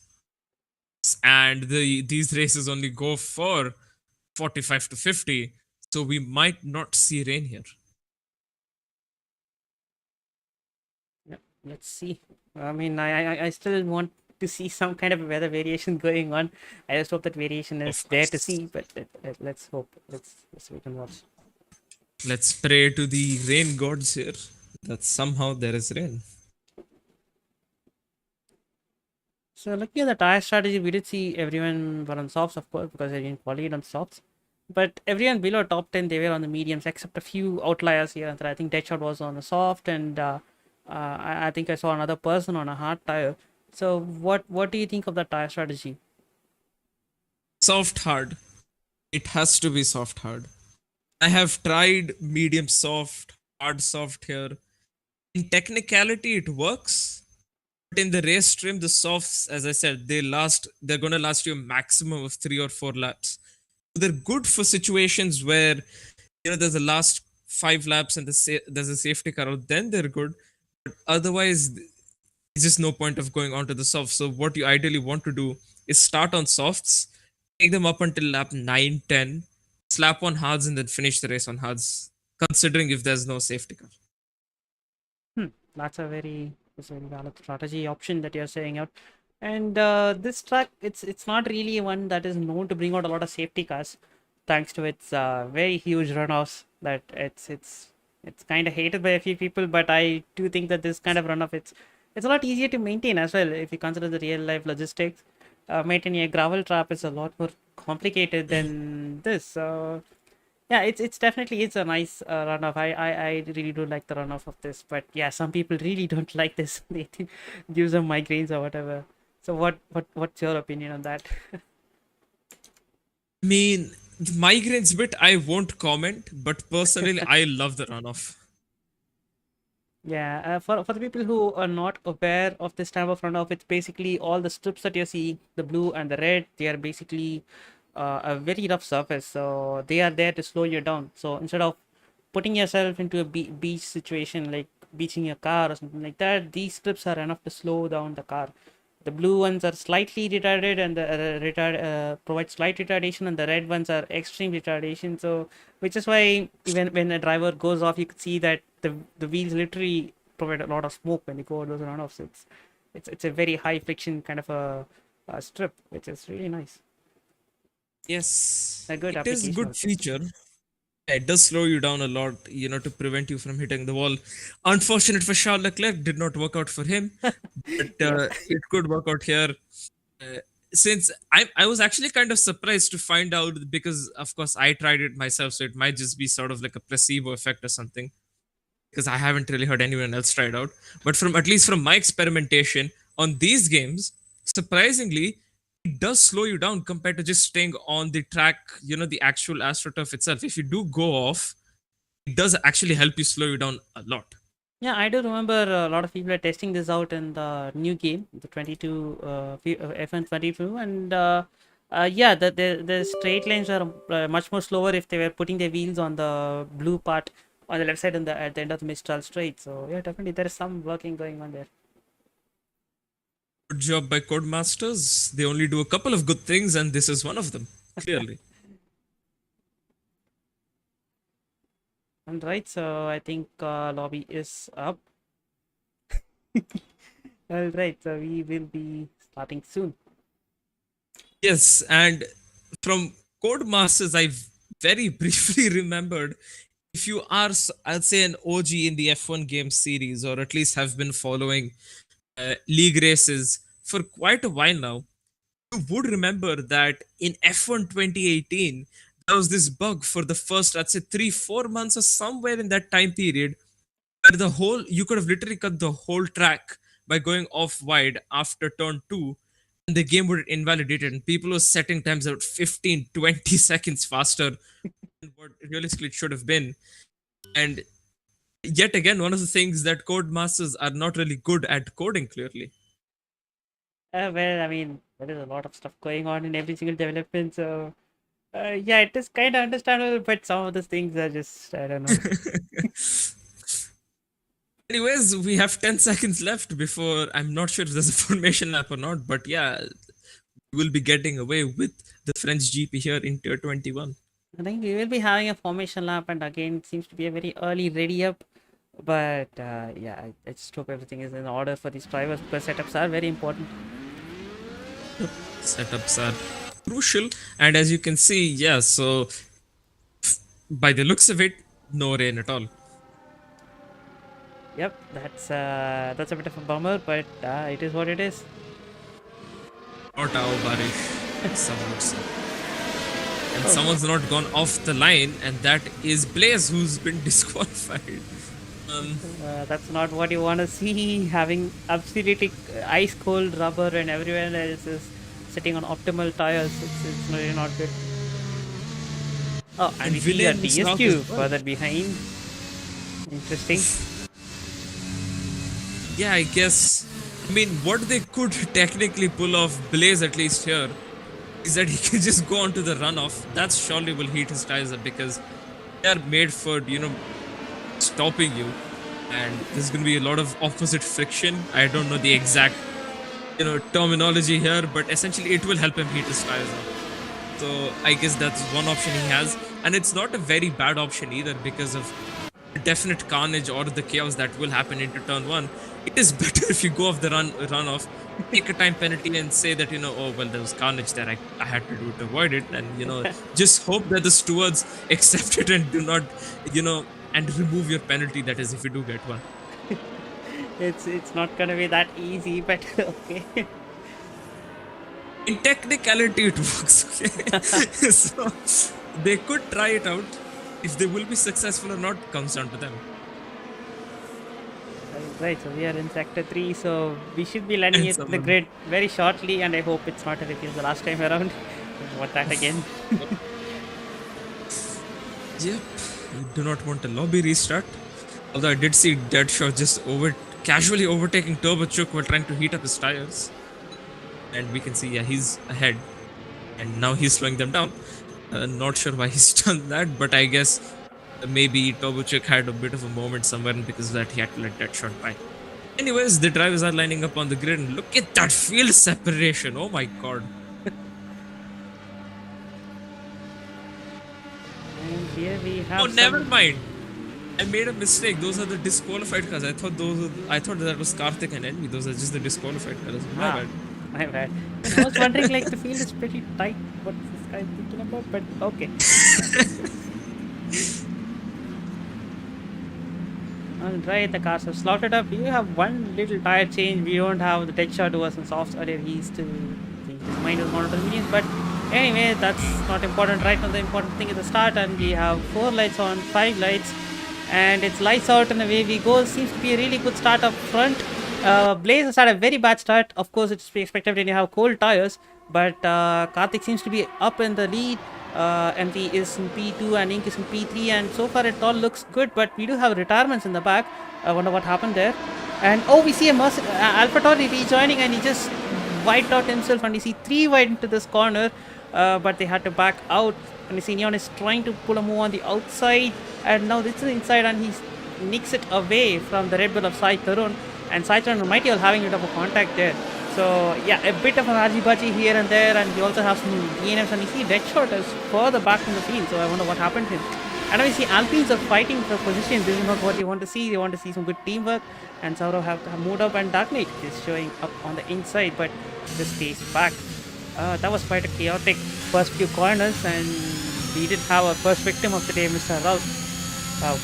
and these races only go for 45 to 50, so we might not see rain here. Yeah, let's see. I mean, I still want to see some kind of weather variation going on. I just hope that variation is there to see, but let's hope. Let's wait and watch. Let's pray to the rain gods here that somehow there is rain. So looking at the tire strategy, we did see everyone were on softs, of course, because they didn't qualify on softs. But everyone below top 10, they were on the mediums, except a few outliers here. I think Deadshot was on a soft, and I think I saw another person on a hard tire. So what do you think of that tire strategy? Soft hard. It has to be soft hard. I have tried medium soft, hard soft here. In technicality, it works. But in the race stream, the softs, as I said, they're gonna last you a maximum of 3 or 4 laps. They're good for situations where there's the last 5 laps and there's a safety car out, then they're good. But otherwise, there's just no point of going on to the softs. So what you ideally want to do is start on softs, take them up until lap 9, 10, slap on hards, and then finish the race on hards, considering if there's no safety car. That's a very valid strategy option that you're saying out. And this track, it's not really one that is known to bring out a lot of safety cars, thanks to its very huge runoffs. That it's kind of hated by a few people, but I do think that this kind of runoff, it's a lot easier to maintain as well if you consider the real life logistics. Maintaining a gravel trap is a lot more complicated than this. So yeah, it's definitely a nice runoff. I really do like the runoff of this, but yeah, some people really don't like this. They think gives them migraines or whatever. So what's your opinion on that? I mean, the migraines bit, I won't comment, but personally, I love the runoff. Yeah, for the people who are not aware of this type of runoff, it's basically all the strips that you're seeing, the blue and the red, they are basically a very rough surface. So they are there to slow you down. So instead of putting yourself into a beach situation, like beaching your car or something like that, these strips are enough to slow down the car. The blue ones are slightly retarded, and the provide slight retardation, and the red ones are extreme retardation. So which is why even when a driver goes off, you could see that the wheels literally provide a lot of smoke when you go those runoffs. It's a very high friction kind of a strip, which is really nice. Yes, A good it is a application good also. feature. It does slow you down a lot, to prevent you from hitting the wall. Unfortunate for Charles Leclerc, did not work out for him, but it could work out here. Since I was actually kind of surprised to find out, because of course I tried it myself, so it might just be sort of like a placebo effect or something, because I haven't really heard anyone else try it out. But from at least from my experimentation on these games, surprisingly, it does slow you down compared to just staying on the track, the actual AstroTurf itself. If you do go off, it does actually help you slow you down a lot. Yeah, I do remember a lot of people are testing this out in the new game, the 22 F1 22, and yeah, the straight lines are much more slower if they were putting their wheels on the blue part on the left side and at the end of the Mistral straight. So yeah, definitely there is some working going on there. Good job by Codemasters. They only do a couple of good things, and this is one of them, clearly. All right, so I think lobby is up. All right, so we will be starting soon. Yes, and from Codemasters, I very briefly remembered, if you are, I'd say, an OG in the F1 game series, or at least have been following league races for quite a while now, you would remember that in F1 2018, there was this bug for the first, I'd say, 3-4 months or somewhere in that time period, where you could have literally cut the whole track by going off wide after turn 2, and the game would invalidate it, and people were setting times out 15-20 seconds faster than what realistically it should have been. And yet again, one of the things that Codemasters are not really good at coding, clearly. Well, I mean, there is a lot of stuff going on in every single development, so yeah, it is kind of understandable, but some of those things are just, I don't know. Anyways, we have 10 seconds left before, I'm not sure if there's a formation lap or not, but yeah, we'll be getting away with the French GP here in Tier 21. I think we will be having a formation lap, and again, it seems to be a very early ready up. But yeah, I just hope everything is in order for these drivers, because setups are very important. Setups are crucial, and as you can see, yeah, so by the looks of it, no rain at all. Yep, that's a bit of a bummer, but it is what it is. Not our Barish, some would say. And someone's not gone off the line, and that is Blaze, who's been disqualified. That's not what you want to see. Having absolutely ice cold rubber and everyone else is sitting on optimal tires. It's really not good. Oh, and we see a DSQ further behind. Interesting. Yeah, I guess. I mean, what they could technically pull off, Blaze at least here, is that he can just go onto the runoff. That surely will heat his tires up, because they are made for, stopping you. And there's going to be a lot of opposite friction. I don't know the exact, terminology here, but essentially it will help him heat his tires up. So I guess that's one option he has. And it's not a very bad option either, because of the definite carnage or the chaos that will happen into turn 1. It is better if you go off the runoff, take a time penalty and say that, oh, well, there was carnage there, I had to do to avoid it. And, just hope that the stewards accept it and do not, and remove your penalty, that is, if you do get one. It's not gonna be that easy, but okay. In technicality, it works, okay? So, they could try it out. If they will be successful or not comes down to them. Right, so we are in sector 3, so we should be landing it the grid very shortly, and I hope it's not a repeat the last time around. Want that again. Yep, we do not want a lobby restart. Although I did see Deadshot just casually overtaking TurboChook while trying to heat up his tires. And we can see, yeah, he's ahead. And now he's slowing them down. Not sure why he's done that, but I guess maybe TurboChook had a bit of a moment somewhere, and because of that he had to let Deadshot by. Anyways, the drivers are lining up on the grid, and look at that field separation. Oh my god. And here we have. Oh, never mind. I made a mistake. Those are the disqualified cars. I thought that was Karthik and Envy. Those are just the disqualified cars. My bad. My bad. I was wondering, like, the field is pretty tight. What's this guy thinking about? But okay. Alright, the cars have slotted up. You have one little tire change. We don't have the Deadshot who was in softs earlier. His mind is monitoring mediums. But anyway, that's not important right now. The important thing is the start, and we have 4 lights on, 5 lights, and it's lights out and away we go. Seems to be a really good start up front. Blaze has had a very bad start. Of course, it's to be expected when you have cold tires. But Karthik seems to be up in the lead. MV is in P2 and Ink is in P3, and so far it all looks good. But we do have retirements in the back. I wonder what happened there. And oh, we see a AlphaTauri rejoining, and he just wiped out himself, and we see 3 wide into this corner, but they had to back out. And we see Neon is trying to pull a move on the outside, and now this is inside, and he nicks it away from the Red Bull of Sai Tarun, and Sai Tarun and Mighty are having a bit of a contact there. So yeah, a bit of an argy-bargy here and there, and he also has some DNFs, and we see Deadshot is further back in the field, so I wonder what happened to him. And now we see Alpines are fighting for position. This is not what they want to see. They want to see some good teamwork, and Saurav have moved up, and Dark Knight is showing up on the inside, but this stays back. That was quite a chaotic first few corners, and we did have our first victim of the day, Mr. Raut. Wow.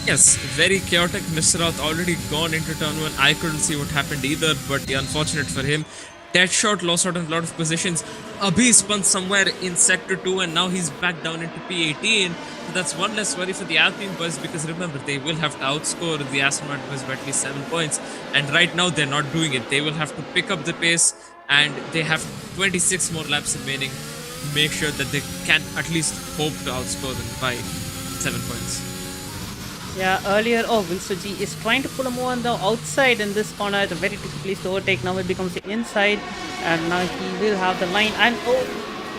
Yes, very chaotic. Mr. Raut already gone into turn 1. I couldn't see what happened either, but unfortunate for him. Deadshot lost out on a lot of positions. Abhi spun somewhere in sector 2, and now he's back down into P18. So that's one less worry for the Alpine boys, because remember, they will have to outscore the Aston Martin boys by at least 7 points. And right now they're not doing it. They will have to pick up the pace, and they have 26 more laps remaining to make sure that they can at least hope to outscore them by 7 points. Yeah, earlier, Wilsuji is trying to pull a move on the outside in this corner. It's a very tricky place to overtake. Now it becomes the inside, and now he will have the line. And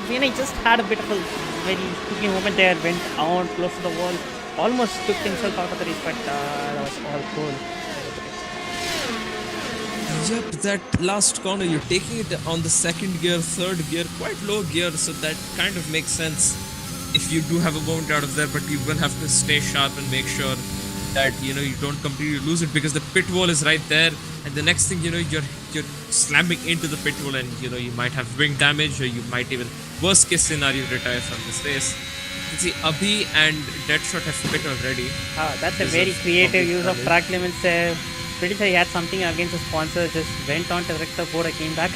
Vinay just had a bit of a very tricky moment there, went out close to the wall, almost took himself out of the race, but that was all cool. Yep, that last corner, you're taking it on the second gear, third gear, quite low gear, so that kind of makes sense if you do have a moment out of there, but you will have to stay sharp and make sure that you don't completely lose it, because the pit wall is right there, and the next thing you're slamming into the pit wall, and you might have wing damage, or you might even, worst case scenario, retire from this race. You can see Abhi and Deadshot have pit already. That's a very creative use of track limits there. Pretty sure he had something against the sponsor, just went on to wreck the board and came back.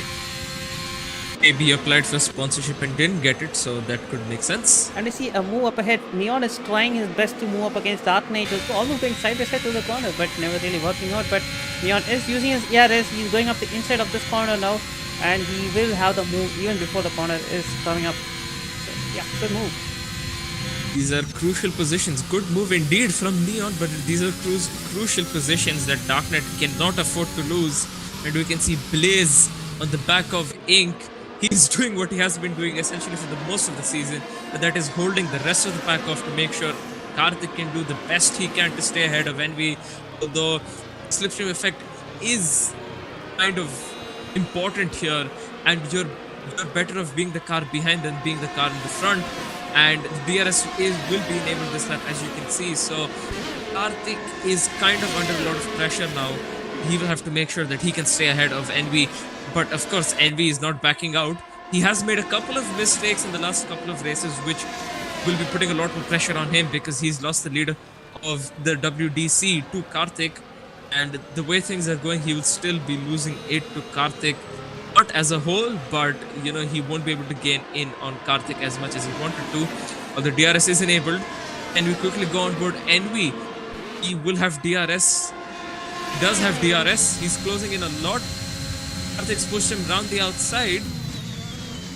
Maybe he applied for sponsorship and didn't get it, so that could make sense. And you see a move up ahead. Neon is trying his best to move up against Dark Knight, almost going side by side to the corner, but never really working out. But Neon is using his ERS. He's going up the inside of this corner now, and he will have the move even before the corner is coming up. So, yeah, good move. These are crucial positions. Good move indeed from Neon, but these are crucial positions that Dark Knight cannot afford to lose. And we can see Blaze on the back of Ink. He's doing what he has been doing essentially for the most of the season, but that is holding the rest of the pack off to make sure Karthik can do the best he can to stay ahead of Envy. Although slipstream effect is kind of important here, and you're better off being the car behind than being the car in the front. And DRS will be enabled this lap, as you can see. So Karthik is kind of under a lot of pressure now. He will have to make sure that he can stay ahead of Envy. But of course, Envy is not backing out. He has made a couple of mistakes in the last couple of races, which will be putting a lot more pressure on him, because he's lost the leader of the WDC to Karthik. And the way things are going, he will still be losing it to Karthik. Not as a whole, but he won't be able to gain in on Karthik as much as he wanted to. Although DRS is enabled, and we quickly go on board Envy. He will have DRS. He does have DRS. He's closing in a lot. Karthik's pushed him around the outside.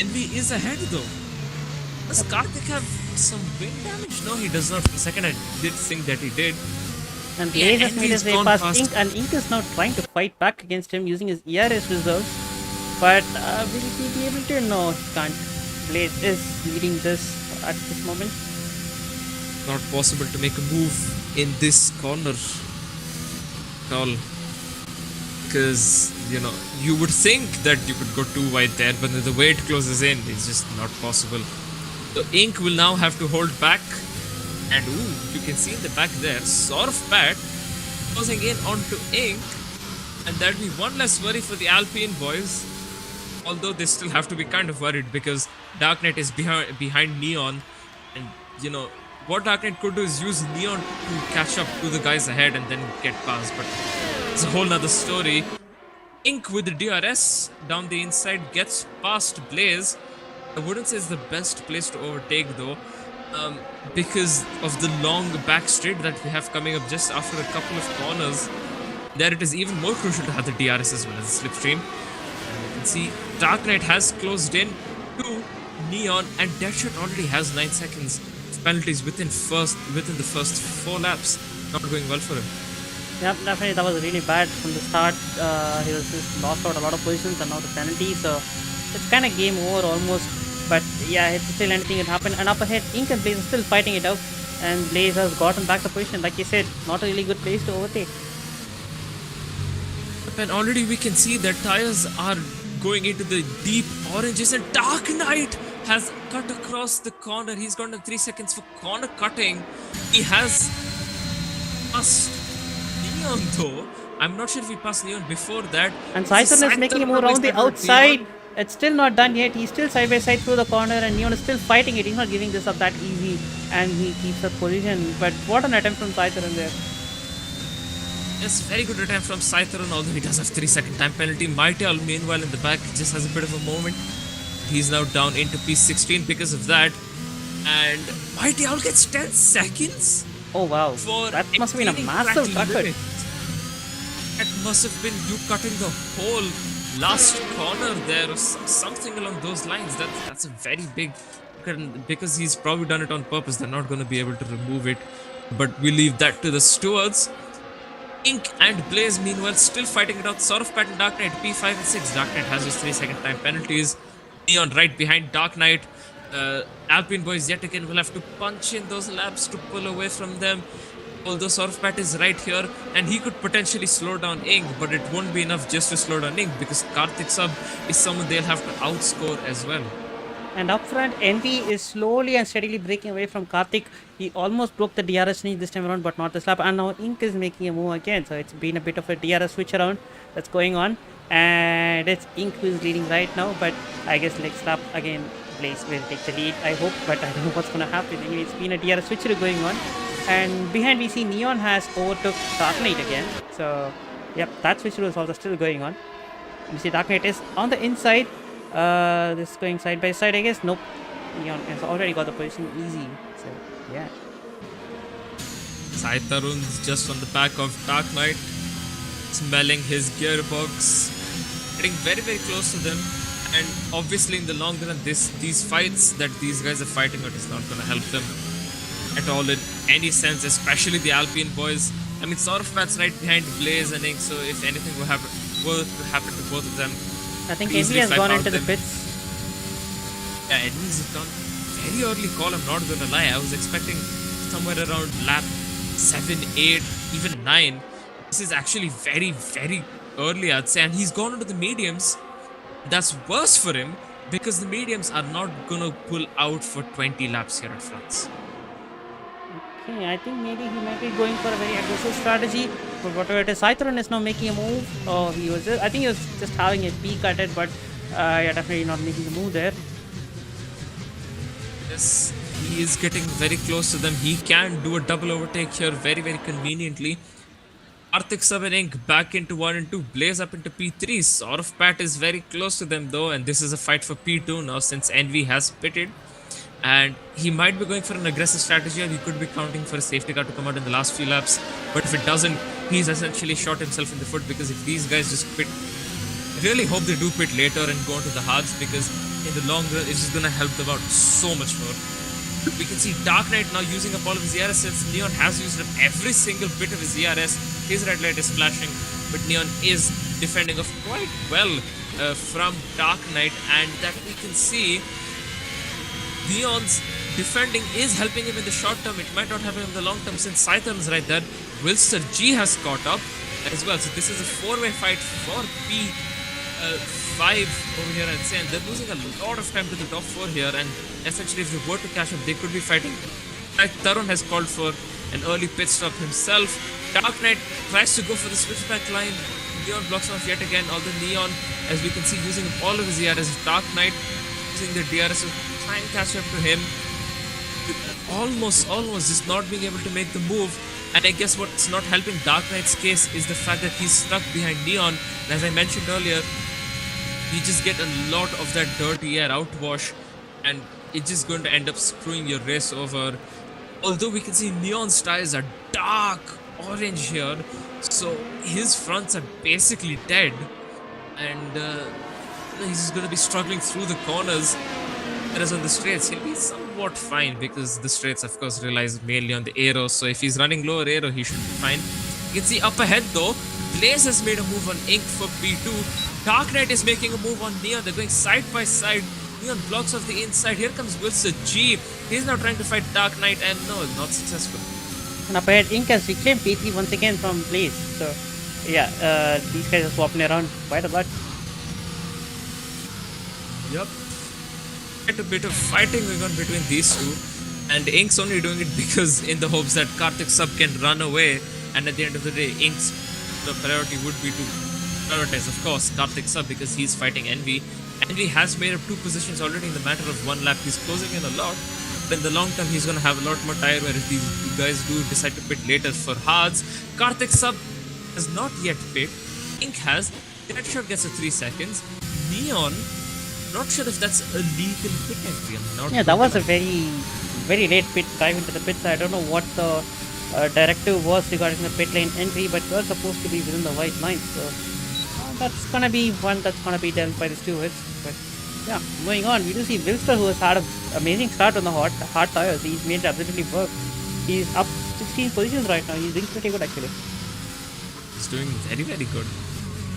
Envy is ahead though. Does Karthik have some wing damage? No, he does not. For a second, I did think that he did. And Blaze has made his way past Ink, and Ink is now trying to fight back against him using his ERS reserves. But will he be able to? No, he can't. Blaze is leading this at this moment. Not possible to make a move in this corner at all. Because, you would think that you could go too wide there, but the way it closes in, it's just not possible. So Ink will now have to hold back. And you can see in the back there, Sorfpat closing in onto Ink. And that'll be one less worry for the Alpine boys. Although they still have to be kind of worried, because Dark Knight is behind Neon. And, what Dark Knight could do is use Neon to catch up to the guys ahead and then get past. But it's a whole nother story. Ink with the DRS down the inside gets past Blaze. I wouldn't say it's the best place to overtake though, because of the long back straight that we have coming up just after a couple of corners. There it is even more crucial to have the DRS as well as the slipstream. can see Dark Knight has closed in to Neon, and Deadshot already has 9 seconds penalties within the first 4 laps. Not going well for him. Yep, definitely that was really bad from the start. He was just lost out a lot of positions and now the penalty. So it's kind of game over almost. But yeah, it's still anything can happen. And up ahead, Ink and Blaze are still fighting it out. And Blaze has gotten back the position. Like you said, not a really good place to overtake. And already we can see that tires are going into the deep oranges, and Dark Knight has cut across the corner. He's gone to 3 seconds for corner cutting. He has passed Neon though. I'm not sure if he passed Neon before that. And Sai Tarun is making him around the outside. It's still not done yet. He's still side by side through the corner, and Neon is still fighting it. He's not giving this up that easy, and he keeps the position. But what an attempt from Sai Tarun there. Yes, very good attempt from Sai Tarun, although he does have 3-second time penalty. Mighty Owl, meanwhile, in the back, just has a bit of a moment. He's now down into P16 because of that. And Mighty Owl gets 10 seconds. Oh wow, For that must have been a exceeding massive track record. limit. That must have been you cutting the whole last corner there or something along those lines. That's a very big record, because he's probably done it on purpose. They're not going to be able to remove it. But we leave that to the stewards. Ink and Blaze, meanwhile, still fighting it out. Sort of pattern Dark Knight, P5 and 6. Dark Knight has his 3-second time penalties. Neon right behind Dark Knight. Alpine boys yet again will have to punch in those laps to pull away from them. Although Sort of Pat is right here, and he could potentially slow down Ink, but it won't be enough just to slow down Ink, because Karthik Sub is someone they'll have to outscore as well. And up front, Envy is slowly and steadily breaking away from Karthik. He almost broke the DRS sneak this time around, but not this lap. And now Ink is making a move again. So it's been a bit of a DRS switch around that's going on. And it's Ink who is leading right now. But I guess next lap, again, Blaze will take the lead, I hope. But I don't know what's going to happen. Anyway, it's been a DRS switch going on. And behind we see Neon has overtook Dark Knight again. So, yep, that switch is also still going on. We see Dark Knight is on the inside. This is going side by side, I guess. Nope. Neon has already got the position easy. So, yeah. Sai Tarun's just on the back of Dark Knight, smelling his gearbox, getting very, very close to them. And obviously, in the long run, these fights that these guys are fighting out is not going to help them at all in any sense, especially the Alpine boys. I mean, Sort of Pat's right behind Blaze and Ink, so if anything were to happen to both of them, I think Envy has gone into the pits. Yeah, Edmonds has gone very early call, I'm not gonna lie. I was expecting somewhere around lap 7, 8, even 9. This is actually very, very early, I'd say. And he's gone into the mediums. That's worse for him, because the mediums are not gonna pull out for 20 laps here at France. Okay, I think maybe he might be going for a very aggressive strategy. But whatever it is, Sai Tarun is now making a move. Oh, I think he was just having a peek at it, but yeah, definitely not making a move there. Yes, he is getting very close to them. He can do a double overtake here very, very conveniently. Karthik Sub and Ink back into 1 and 2. Blaze up into P3. Sort of Pat is very close to them though, and this is a fight for P2 now since Envy has pitted. And he might be going for an aggressive strategy, or he could be counting for a safety car to come out in the last few laps. But if it doesn't, he's essentially shot himself in the foot, because if these guys just pit, I really hope they do pit later and go into the hards, because in the long run, it's just going to help them out so much more. We can see Dark Knight now using up all of his ERS, since Neon has used up every single bit of his ERS. His red light is flashing, but Neon is defending off quite well from Dark Knight, and that we can see Neon's defending is helping him in the short term. It might not happen in the long term, since Sai Tarun is right there. Wilster G has caught up as well. So this is a 4-way fight for P5 over here, I'd say. And they're losing a lot of time to the top 4 here. And essentially, if they were to catch up, they could be fighting. Tarun has called for an early pit stop himself. Dark Knight tries to go for the switchback line. Neon blocks him off yet again. Although Neon, as we can see, using all of his ERS. Dark Knight using the DRS to try and catch up to him. Almost just not being able to make the move. And I guess what's not helping Dark Knight's case is the fact that he's stuck behind Neon. And as I mentioned earlier, you just get a lot of that dirty air outwash, and it's just going to end up screwing your race over. Although we can see Neon's tires are dark orange here, so his fronts are basically dead. And he's going to be struggling through the corners. Whereas on the straights, he'll be somewhat fine because the straights, of course, relies mainly on the aero. So if he's running lower aero, he should be fine. You can see up ahead though, Blaze has made a move on Ink for P2. Dark Knight is making a move on Neon. They're going side by side. Neon blocks off the inside. Here comes Wilson G. He's now trying to fight Dark Knight and no, not successful. And up ahead, Ink has reclaimed P3 once again from Blaze. So, yeah, these guys are swapping around quite a lot. Yep. Quite a bit of fighting going on between these two. And Ink's only doing it because in the hopes that Karthik Sub can run away. And at the end of the day, Ink's priority would be to prioritize, of course, Karthik Sub because he's fighting Envy. Envy has made up 2 positions already in the matter of 1 lap. He's closing in a lot. But in the long term, he's going to have a lot more tire wear if these guys do decide to pit later for hards. Karthik Sub has not yet pit. Ink has. Deadshot gets a 3 seconds. Neon, not sure if that's a legal pit entry. Yeah, that was a very late pit drive into the pits. I don't know what the directive was regarding the pit lane entry, but you're supposed to be within the white line. So that's going to be one that's going to be dealt by the stewards. But yeah, moving on, we do see Wilster, who has had an amazing start on the hard tires. He's made it absolutely work. He's up 16 positions right now. He's doing pretty good actually. He's doing very good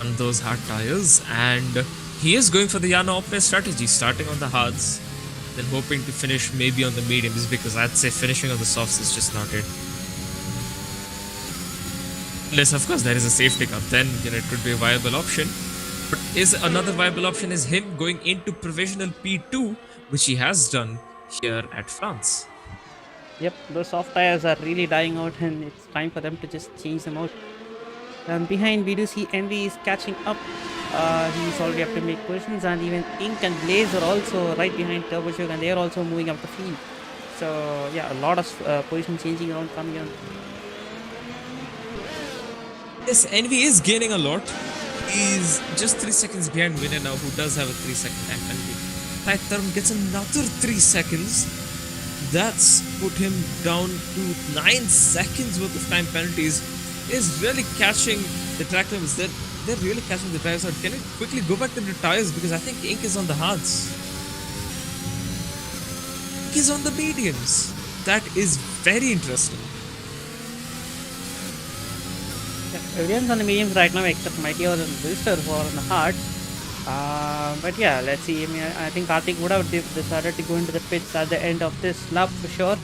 on those hard tires, and he is going for the Yana Opne strategy, starting on the hards, then hoping to finish maybe on the mediums, because I'd say finishing on the softs is just not it. Unless, of course, there is a safety car, then it could be a viable option. But another viable option is him going into provisional P2, which he has done here at France. Yep, those soft tires are really dying out, and it's time for them to just change them out. And behind, we do see Envy is catching up. He's already up to make positions, and even Ink and Blaze are also right behind Turbojug, and they are also moving up the field. So yeah, a lot of position changing around coming on. Yes, Envy is gaining a lot. He's just 3 seconds behind Winner now, who does have a 3-second time penalty. Sai Tarun gets another 3 seconds. That's put him down to 9 seconds worth of time penalties. Is really catching the track limits. They're really catching the tires out. Can we quickly go back to the tires, because I think Ink is on the hards. Ink is on the mediums. That is very interesting. Yeah, everyone's on the mediums right now except Mighty and Wilster, who are on the hards. But yeah, let's see. I mean, I think Karthik would have decided to go into the pits at the end of this lap for sure.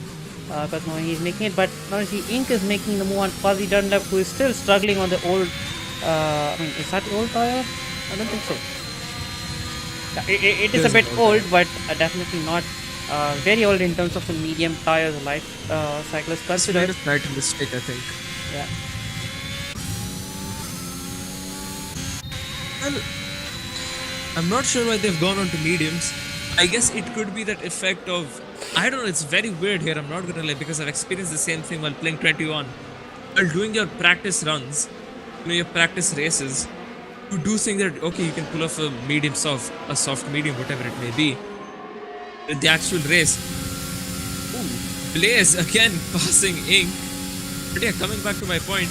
Because now he's making it, but now you see Ink is making the move on Quasi Dunlap, who is still struggling on the old, I mean, is that old tire? I don't think so. It is a bit old, but definitely not very old in terms of the medium tires life cyclists considered. It's right in the stick, I think. Yeah. Well, I'm not sure why they've gone on to mediums. I guess it could be that effect of, I don't know, it's very weird here, I'm not gonna lie, because I've experienced the same thing while playing 21. While doing your practice runs, your practice races, you do think that, okay, you can pull off a medium soft, a soft medium, whatever it may be. In the actual race, Blaze again passing Ink. But yeah, coming back to my point,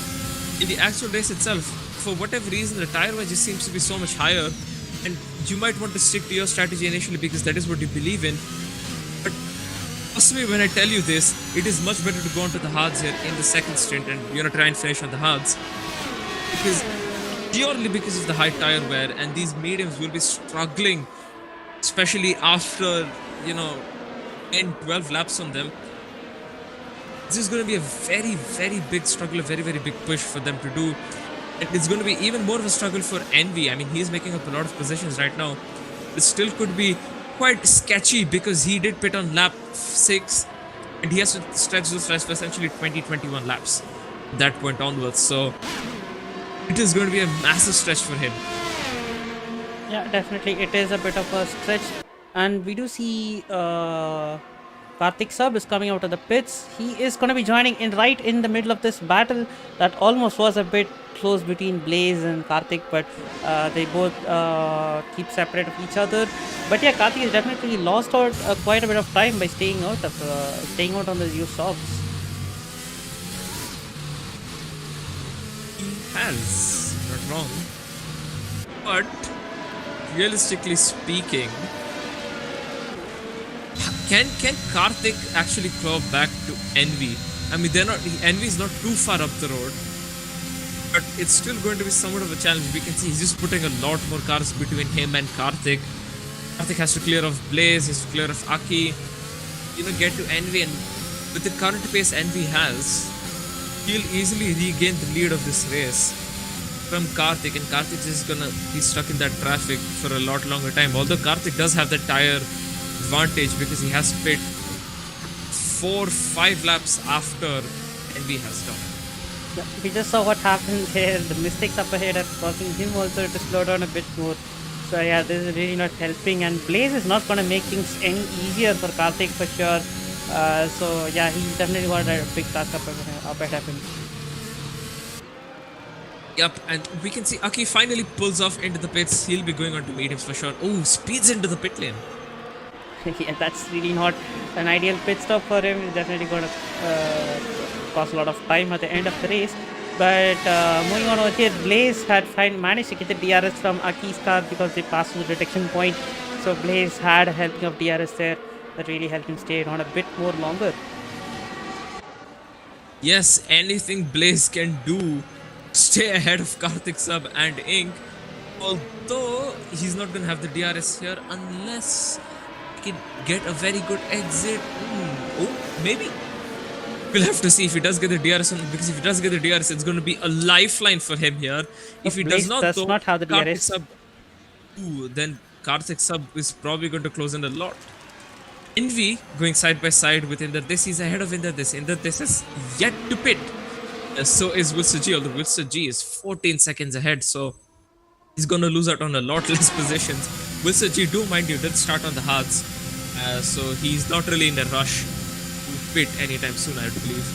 in the actual race itself, for whatever reason, the tire wedge just seems to be so much higher, and you might want to stick to your strategy initially because that is what you believe in. But trust me when I tell you this, it is much better to go onto the hards here in the second stint and try and finish on the hards. Because purely because of the high tire wear, and these mediums will be struggling, especially after 10-12 laps on them. This is going to be a very big struggle, a very big push for them to do. And it's going to be even more of a struggle for Envy. I mean, he's making up a lot of positions right now. It still could be quite sketchy because he did pit on lap 6 and he has to stretch those tires for essentially 20-21 laps at that point onwards. So it is going to be a massive stretch for him. Yeah, definitely it is a bit of a stretch. And we do see Karthik Sub is coming out of the pits. He is going to be joining in right in the middle of this battle that almost was a bit close between Blaze and Karthik, but they both keep separate of each other. But yeah, Karthik has definitely lost out quite a bit of time by staying out on the used softs. He has, not wrong, but realistically speaking, can Karthik actually claw back to Envy? I mean, Envy is not too far up the road, but it's still going to be somewhat of a challenge. We can see he's just putting a lot more cars between him and Karthik. Karthik has to clear off Blaze, he has to clear off Aki, get to Envy, and with the current pace Envy has, he'll easily regain the lead of this race from Karthik, and Karthik is gonna be stuck in that traffic for a lot longer time. Although Karthik does have the tire advantage because he has pit 4-5 laps after Envy has done. Yeah, we just saw what happened there. The mistakes up ahead are causing him also to slow down a bit more. So yeah, this is really not helping, and Blaze is not gonna make things any easier for Karthik for sure. So yeah, he definitely got a big task up ahead of him. Yep, and we can see Aki finally pulls off into the pits. He'll be going on to mediums for sure. Oh, speeds into the pit lane. Yeah, that's really not an ideal pit stop for him. He's definitely going to cost a lot of time at the end of the race. But moving on over here, Blaze had managed to get the DRS from Aki's car because they passed through the detection point. So Blaze had a helping of DRS there that really helped him stay on a bit more longer. Yes, anything Blaze can do, stay ahead of Karthik Sub and Ink. Although he's not going to have the DRS here unless he can get a very good exit. Oh, maybe. We'll have to see if he does get the DRS, because if he does get the DRS, it's going to be a lifeline for him here. If he Blaze does not, does though, not have the Karthik DRS. Sub, then Karthik Sub is probably going to close in a lot. Envy going side by side with Inder This. He's ahead of Inder This. Inder This is yet to pit. So is Wilson G, although Wilson G is 14 seconds ahead, so he's going to lose out on a lot less positions. Wilson G, do mind you, did start on the hards, so he's not really in a rush to pit anytime soon, I believe.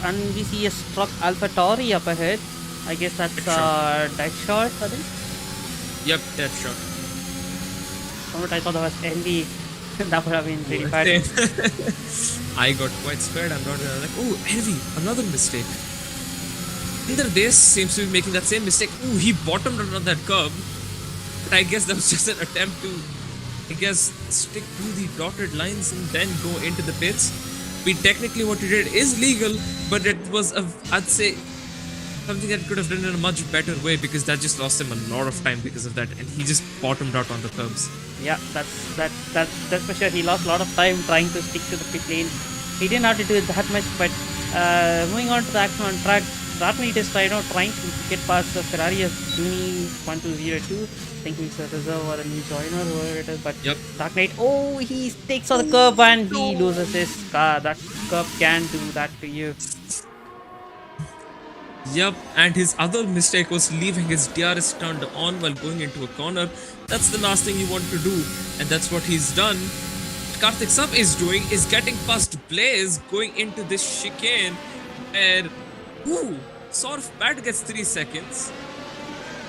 And we see a struck Alpha Tauri up ahead. I guess that's dead shot, I think. Yep, dead shot. From what I thought that was Envy. That would have been really bad. I got quite scared. I'm not like, oh, Envy, another mistake. Inder This seems to be making that same mistake. Oh, he bottomed out on that curb. But I guess that was just an attempt to, stick to the dotted lines and then go into the pits. Technically what he did is legal, but it was, I'd say, something that could have done in a much better way, because that just lost him a lot of time because of that, and he just bottomed out on the curbs. Yeah, that's for sure. He lost a lot of time trying to stick to the pit lane. He didn't have to do it that much, but moving on to the action on track, Ratmeet is trying to get past the Ferrari of Juni 1202. I think he's a reserve or a new joiner, whoever it is. But Yep. Dark Knight, he takes on the curb and he loses his car. That curb can do that to you. Yep, and his other mistake was leaving his DRS turned on while going into a corner. That's the last thing you want to do, and that's what he's done. What Karthik Sub is doing is getting past Blaze, going into this chicane, where, sort of bad gets 3 seconds.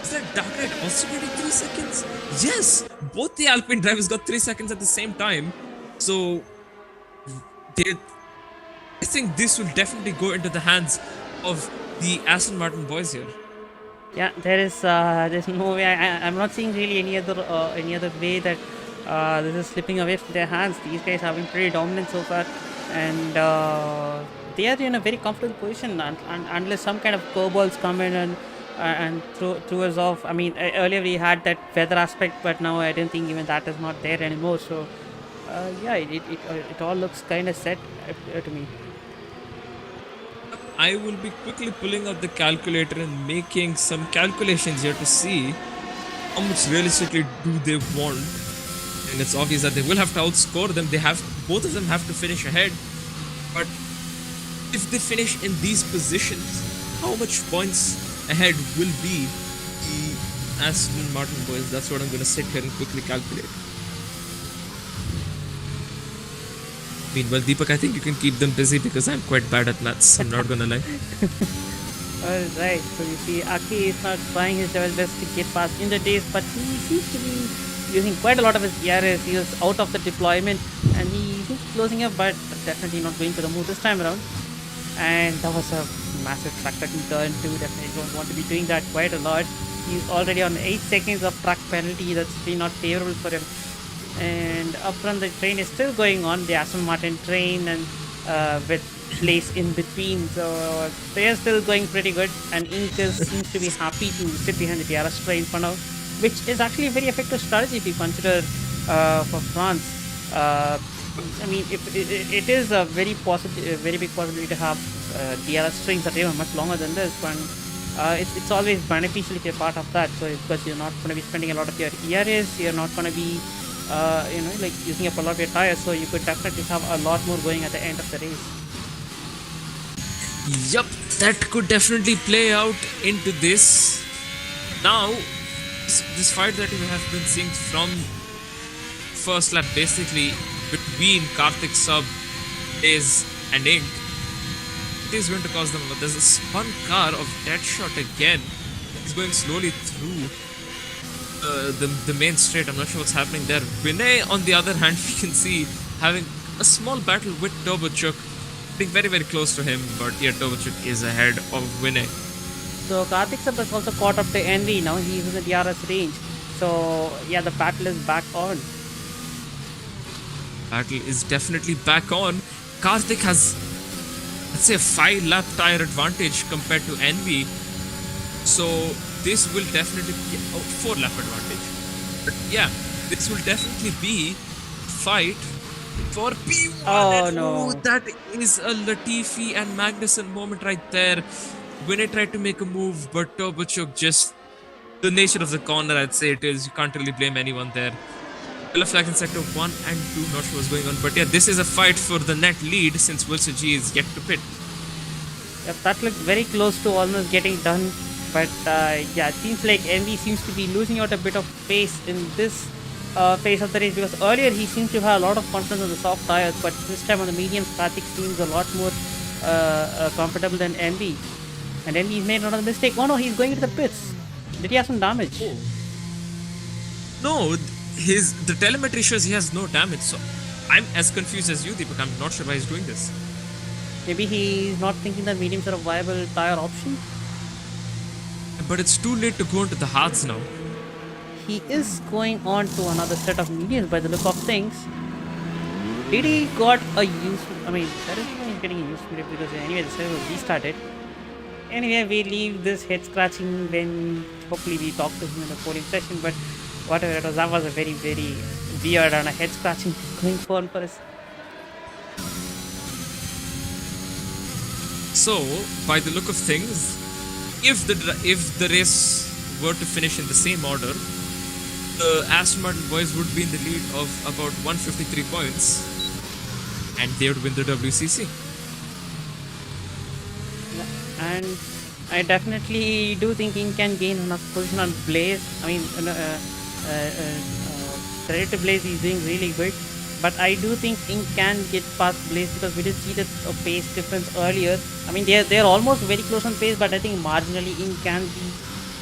Is that Dark Knight also getting 3 seconds? Yes! Both the Alpine drivers got 3 seconds at the same time. So, I think this will definitely go into the hands of the Aston Martin boys here. Yeah, there's no way. I'm not seeing really any other way that this is slipping away from their hands. These guys have been pretty dominant so far, and they are in a very comfortable position. And unless some kind of curveballs come in and throw us off. I mean, earlier we had that weather aspect, but now I don't think even that is not there anymore. So yeah, it all looks kind of set to me. I will be quickly pulling out the calculator and making some calculations here to see how much realistically do they want. And it's obvious that they will have to outscore them. Both of them have to finish ahead. But if they finish in these positions, how much points ahead will be the Aston Martin boys? That's what I'm going to sit here and quickly calculate. Meanwhile, Deepak, I think you can keep them busy because I'm quite bad at maths. I'm not gonna lie. Alright, so you see Aki is not trying his level best to get past Inder This, but he seems to be using quite a lot of his DRS. He was out of the deployment and he seems closing up, but definitely not going for the move this time around. And that was a massive track turn too. Definitely don't want to be doing that quite a lot. He's already on 8 seconds of track penalty. That's really not favorable for him. And up front, the train is still going on. The Aston Martin train and with place in between. So they are still going pretty good. And Incas seems to be happy to sit behind the DRS train for now, which is actually a very effective strategy if you consider for France. I mean, if it is a very big possibility to have DRS trains that are much longer than this, but it's always beneficial if you're part of that. So because you're not going to be spending a lot of your ERS, you're not going to be like using up a lot of your tires, so you could definitely have a lot more going at the end of the race. Yup, that could definitely play out into this. Now, this fight that we have been seeing from first lap, basically between Karthik Sub, Daze and Ink, it is going to cause them. There's a spun car of Deadshot again. He's going slowly through the main straight. I'm not sure what's happening there. Vinay, on the other hand, you can see having a small battle with Turbochuk, being very, very close to him, but yeah, Turbochuk is ahead of Vinay. So Karthik Sub has also caught up to Envy now. He's in the DRS range. So yeah, the battle is back on. Battle is definitely back on. Karthik has, let's say, a 5-lap tire advantage compared to Envy. So this will definitely be a 4-lap advantage. But yeah, this will definitely be fight for P1. Oh no. That is a Latifi and Magnussen moment right there. Vinay tried to make a move, but Turbochuk just, the nature of the corner, I'd say it is. You can't really blame anyone there. Yellow flag in sector 1 and 2, not sure what's going on. But yeah, this is a fight for the net lead since Wilson G is yet to pit. Yep, that looked very close to almost getting done. But yeah, it seems like Envy seems to be losing out a bit of pace in this phase of the race, because earlier he seemed to have a lot of confidence on the soft tires, but this time on the mediums, Karthik seems a lot more comfortable than Envy. And Envy's made another mistake. Oh no, he's going into the pits. Did he have some damage? No, the telemetry shows he has no damage, so I'm as confused as you, Deepak. I'm not sure why he's doing this. Maybe he's not thinking that mediums are a viable tire option. But it's too late to go into the hards now. He is going on to another set of mediums by the look of things. Did he got a useful... I mean, that is why he's getting a useful rip, because anyway the server was restarted. Anyway, we leave this head scratching when hopefully we talk to him in the podium session, but whatever it was, that was a very, very weird and a head scratching going on for us. So, by the look of things, if the race were to finish in the same order, the Aston Martin boys would be in the lead of about 153 points, and they would win the WCC. And I definitely do think Ink can gain enough position on Blaze. I mean, credit to Blaze, he's doing really good. But I do think Ink can get past Blaze, because we did see that pace difference earlier. I mean, they're almost very close on pace, but I think marginally Ink can be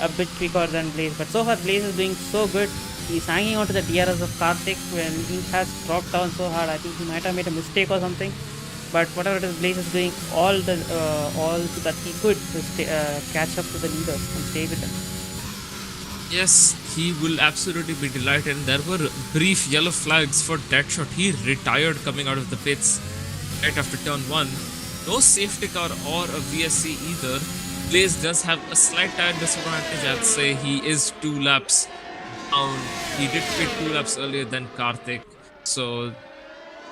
a bit quicker than Blaze. But so far, Blaze is doing so good. He's hanging on to the DRS of Karthik when Ink has dropped down so hard. I think he might have made a mistake or something. But whatever it is, Blaze is doing all that he could to catch up to the leader and stay with him. Yes, he will absolutely be delighted. And there were brief yellow flags for Deadshot. He retired coming out of the pits right after turn 1. No safety car or a VSC either. Blaze does have a slight tire disadvantage. I'd say he is 2 laps down. He did pit 2 laps earlier than Karthik. So,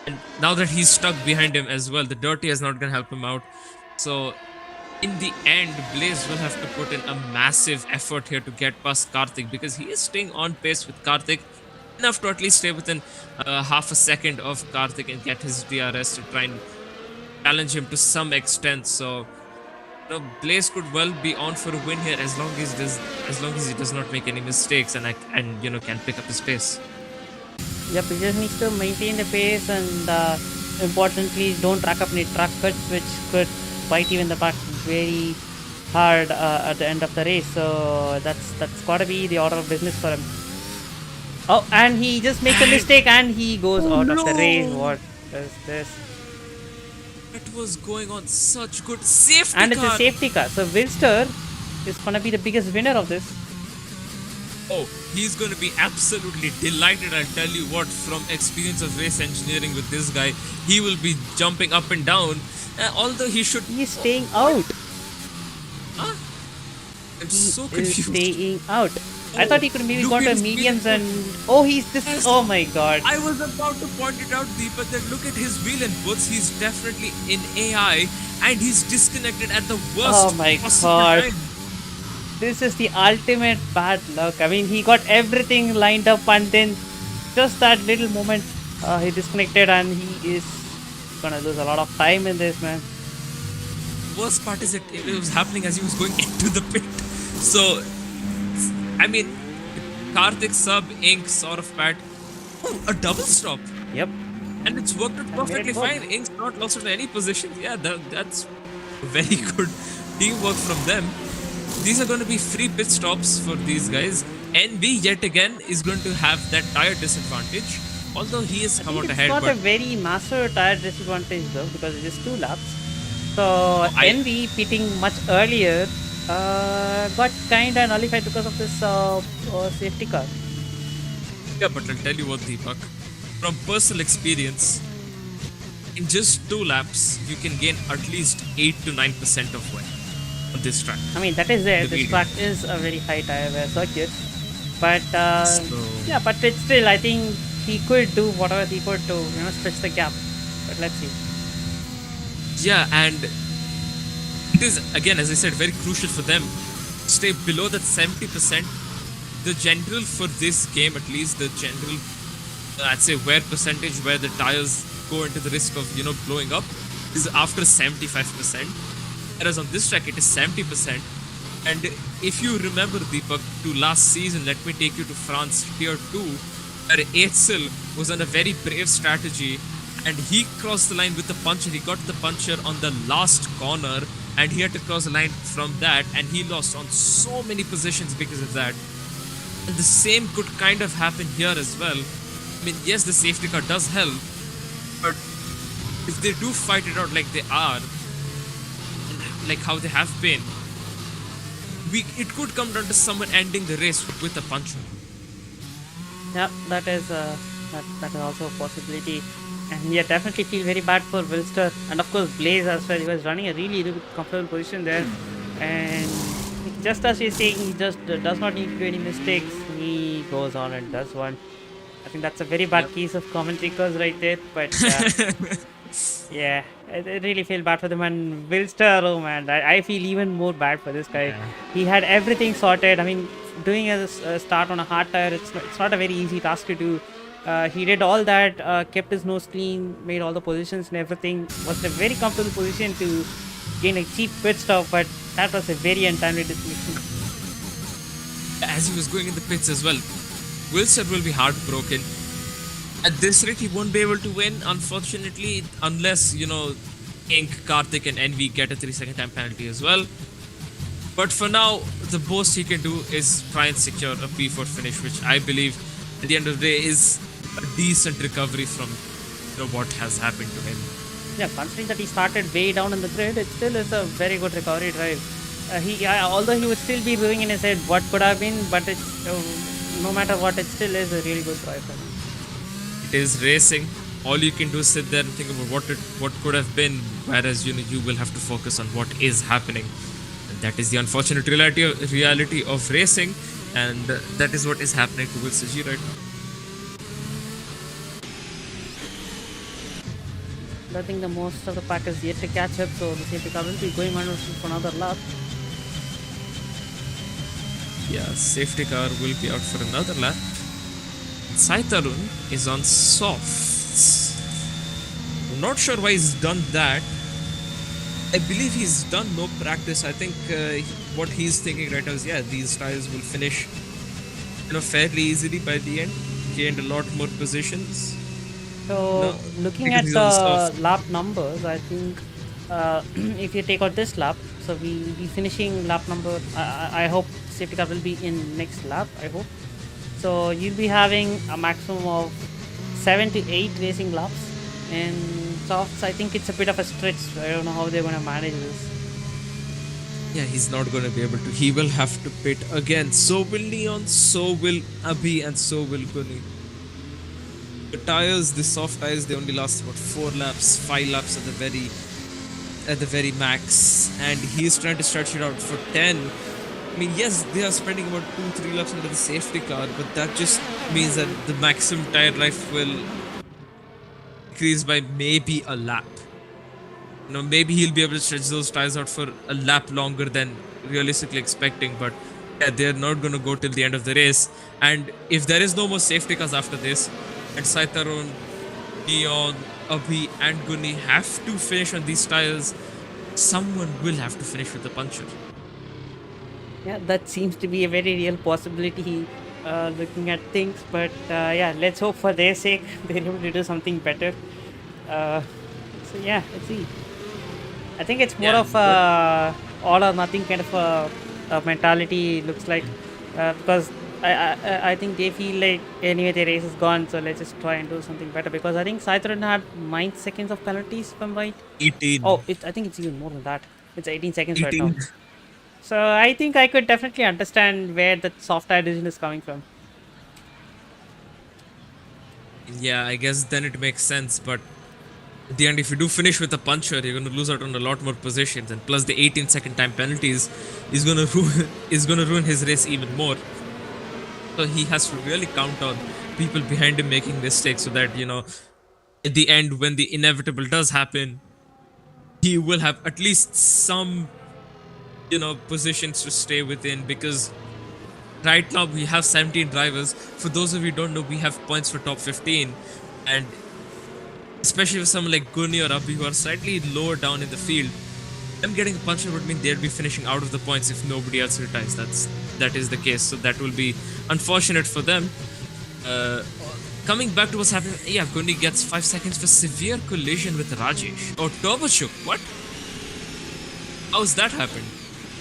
and now that he's stuck behind him as well, the dirty is not going to help him out. So, in the end, Blaze will have to put in a massive effort here to get past Karthik, because he is staying on pace with Karthik enough to at least stay within half a second of Karthik and get his DRS to try and challenge him to some extent. So, you know, Blaze could well be on for a win here as long as he does not make any mistakes and can pick up his pace. Yep, he just needs to maintain the pace and importantly don't rack up any track cuts, which could bite you in the back very hard at the end of the race. So that's gotta be the order of business for him. Oh, and he just makes a mistake and he goes out of the race. What is this? It was going on such good safety and car. It's a safety car. So Wilster is gonna be the biggest winner of this. Oh, he's going to be absolutely delighted. I'll tell you what, from experience of race engineering with this guy, he will be jumping up and down. Although he should. He's staying out. Huh? I'm He so is confused. staying out. I thought he could maybe look got at a his mediums wheel. and oh, he's this. Yes. Oh my god. I was about to point it out, Deepak, that look at his wheel inputs. He's definitely in AI and he's disconnected at the worst Oh my possible god. time. This is the ultimate bad luck. I mean, he got everything lined up and then just that little moment he disconnected and he is gonna lose a lot of time in this, man. Worst part is it was happening as he was going into the pit. So, I mean, Karthik sub, Ink, sort of pat. Oh, a double stop. Yep. And it's worked out perfectly worked. fine. Ink's not lost in any position. Yeah, that's very good teamwork from them. These are going to be free pit stops for these guys. NB yet again is going to have that tire disadvantage. Although he has come out It's ahead, not a but very massive tire disadvantage though because it is 2 laps. So NV pitting much earlier got kinda nullified because of this safety car. yeah, but I'll tell you what, Deepak, from personal experience, in just 2 laps, you can gain at least 8 to 9% of wear on this track. I mean that is there. The This medium. track is a very high tire wear circuit, but So- yeah, but it's still I think he could do whatever he could to stretch the gap. But let's see. Yeah, and it is, again, as I said, very crucial for them to stay below that 70%. The general for this game, at least, the general, I'd say, wear percentage where the tires go into the risk of, blowing up is after 75%. Whereas on this track, it is 70%. And if you remember, Deepak, to last season, let me take you to France Tier 2, where Eitzel was on a very brave strategy and he crossed the line with the puncher. He got the puncher on the last corner and he had to cross the line from that and he lost on so many positions because of that. And the same could kind of happen here as well. I mean, yes, the safety car does help, but if they do fight it out like they are, like how they have been, it could come down to someone ending the race with a puncher. Yeah, that is also a possibility. And yeah, definitely feel very bad for Wilster. And of course Blaze as well. He was running a really, really comfortable position there. And just as he's saying, he just does not need to do any mistakes. He goes on and does one. I think that's a very bad case of commentators right there. But yeah, I really feel bad for them. And Wilster, oh man, I feel even more bad for this guy. Yeah. He had everything sorted. I mean, doing a start on a hard tire, it's not a very easy task to do. He did all that, kept his nose clean, made all the positions and everything. Was in a very comfortable position to gain a cheap pit stop, but that was a very untimely dismissal. As he was going in the pits as well, Wilson will be heartbroken. At this rate, he won't be able to win, unfortunately, unless, Ink, Karthik and Envy get a 3-second time penalty as well. But for now, the most he can do is try and secure a P4 finish, which I believe at the end of the day is a decent recovery from what has happened to him. Yeah, considering that he started way down in the grid, it still is a very good recovery drive. Although he would still be doing in his head what could have been, but it's no matter what, it still is a really good drive for him. It is racing. All you can do is sit there and think about what could have been, whereas you will have to focus on what is happening. And that is the unfortunate reality of racing, and that is what is happening to Will Saji right now. I think the most of the pack is yet to catch up, so the safety car will be going on for another lap. Yeah, safety car will be out for another lap. Sai Tarun is on softs. I'm not sure why he's done that. I believe he's done no practice. I think what he's thinking right now is, these tires will finish fairly easily by the end. Gained a lot more positions. So looking because at he's on the soft. lap numbers, I think if you take out this lap, so we'll be finishing lap number. I hope safety car will be in next lap. I hope. So you'll be having a maximum of 7 to 8 racing laps. And softs, I think it's a bit of a stretch. I don't know how they're going to manage this. Yeah, he's not going to be able to. He will have to pit again. So will Neon, so will Abhi, and so will Guni. The tires, the soft tires, they only last about 4 laps, 5 laps at the very max, and he's trying to stretch it out for 10. I mean, yes, they are spending about 2-3 laps under the safety car, but that just means that the maximum tire life will increase by maybe a lap. You know, maybe he'll be able to stretch those tires out for a lap longer than realistically expecting, but yeah, they're not going to go till the end of the race. And if there is no more safety cars after this, and Sai Tarun, Neon, Abhi and Guni have to finish on these tires, someone will have to finish with a puncture. Yeah, that seems to be a very real possibility looking at things. But yeah, let's hope for their sake they're able to do something better. So yeah, let's see. I think it's more of a all or nothing kind of a mentality, looks like, because I think they feel like anyway the race is gone, so let's just try and do something better. Because I think Sai Tarun had 9 seconds of penalties, if I'm right. 18. Oh, I think it's even more than that. It's 18 seconds 18. right now. So I think I could definitely understand where the soft tire decision is coming from. Yeah, I guess then it makes sense, but at the end, if you do finish with a puncture, you're going to lose out on a lot more positions, and plus the 18-second time penalties is going to ruin his race even more. So he has to really count on people behind him making mistakes, so that, you know, at the end, when the inevitable does happen, he will have at least some, you know, positions to stay within. Because right now we have 17 drivers. For those of you who don't know, we have points for top 15, and especially with someone like Guni or Abhi who are slightly lower down in the field, them getting a puncture would mean they'd be finishing out of the points if nobody else retires. That is the case, so that will be unfortunate for them. Coming back to what's happening, yeah, Guni gets 5 seconds for severe collision with Rajesh. Oh, turbo shook, what? How's that happened?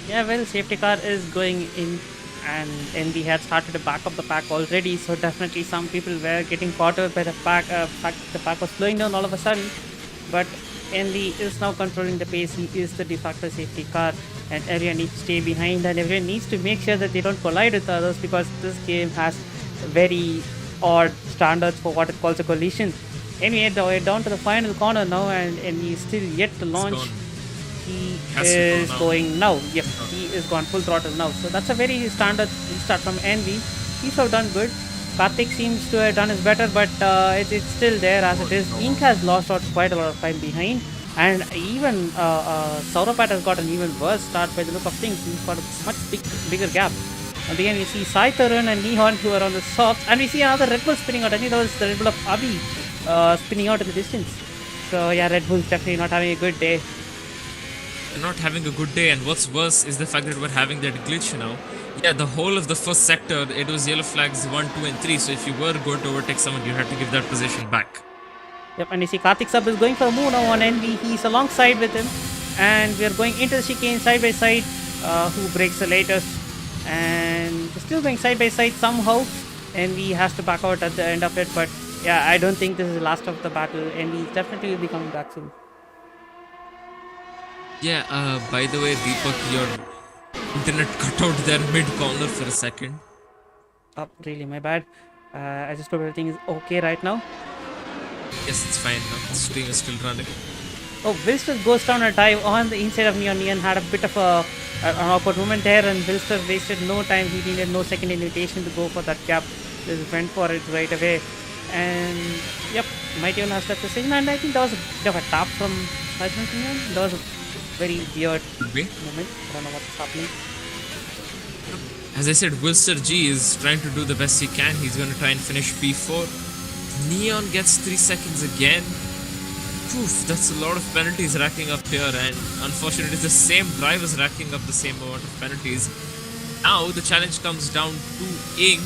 Yeah, well, safety car is going in, and NB had started to back up the pack already, so definitely some people were getting caught up by the pack. The pack was slowing down all of a sudden, but NB is now controlling the pace. He is the de facto safety car, and everyone needs to stay behind, and everyone needs to make sure that they don't collide with others, because this game has very odd standards for what it calls a collision. Anyway, we're down to the final corner now, and NB is still yet to launch. He is going now. Yep, he is gone full throttle now. So that's a very standard start from Envy. He's have done good. Karthik seems to have done his better, but it's still there as it is. Ink has lost out quite a lot of time behind, and even Saurapat has got an even worse start by the look of things. He's got a much bigger gap. And again, we see Sai Tarun and Nihon who are on the softs, and we see another Red Bull spinning out. I think that was the Red Bull of Abhi spinning out in the distance. So yeah, Red Bull's definitely not having a good day. Not having a good day, and what's worse is the fact that we're having that glitch now. Yeah, the whole of the first sector, it was yellow flags 1, 2 and 3, so if you were going to overtake someone, you had to give that position back. Yep, and you see Karthik Sub is going for a move now on NV. He's alongside with him, and we are going into the chicane side by side. Who breaks the latest, and still going side by side somehow. NV has to back out at the end of it, but yeah, I don't think this is the last of the battle. NV definitely will be coming back soon. Yeah, by the way, Deepak, your internet cut out there mid-corner for a second. Oh, really, my bad. I just hope everything is okay right now. Yes, it's fine now. The stream is still running. Oh, Wilster goes down a dive on the inside of Neon. Neon had a bit of an awkward moment there, and Wilster wasted no time. He needed no second invitation to go for that gap. Just went for it right away. And yep, Mighty has left the station, and I think that was a bit of a tap from Neon. That was a very weird moment. I don't know what's happening. As I said, Wilster G is trying to do the best he can. He's going to try and finish P4. Neon gets 3 seconds again. Oof, that's a lot of penalties racking up here, and unfortunately it's the same drivers racking up the same amount of penalties. Now the challenge comes down to Ink.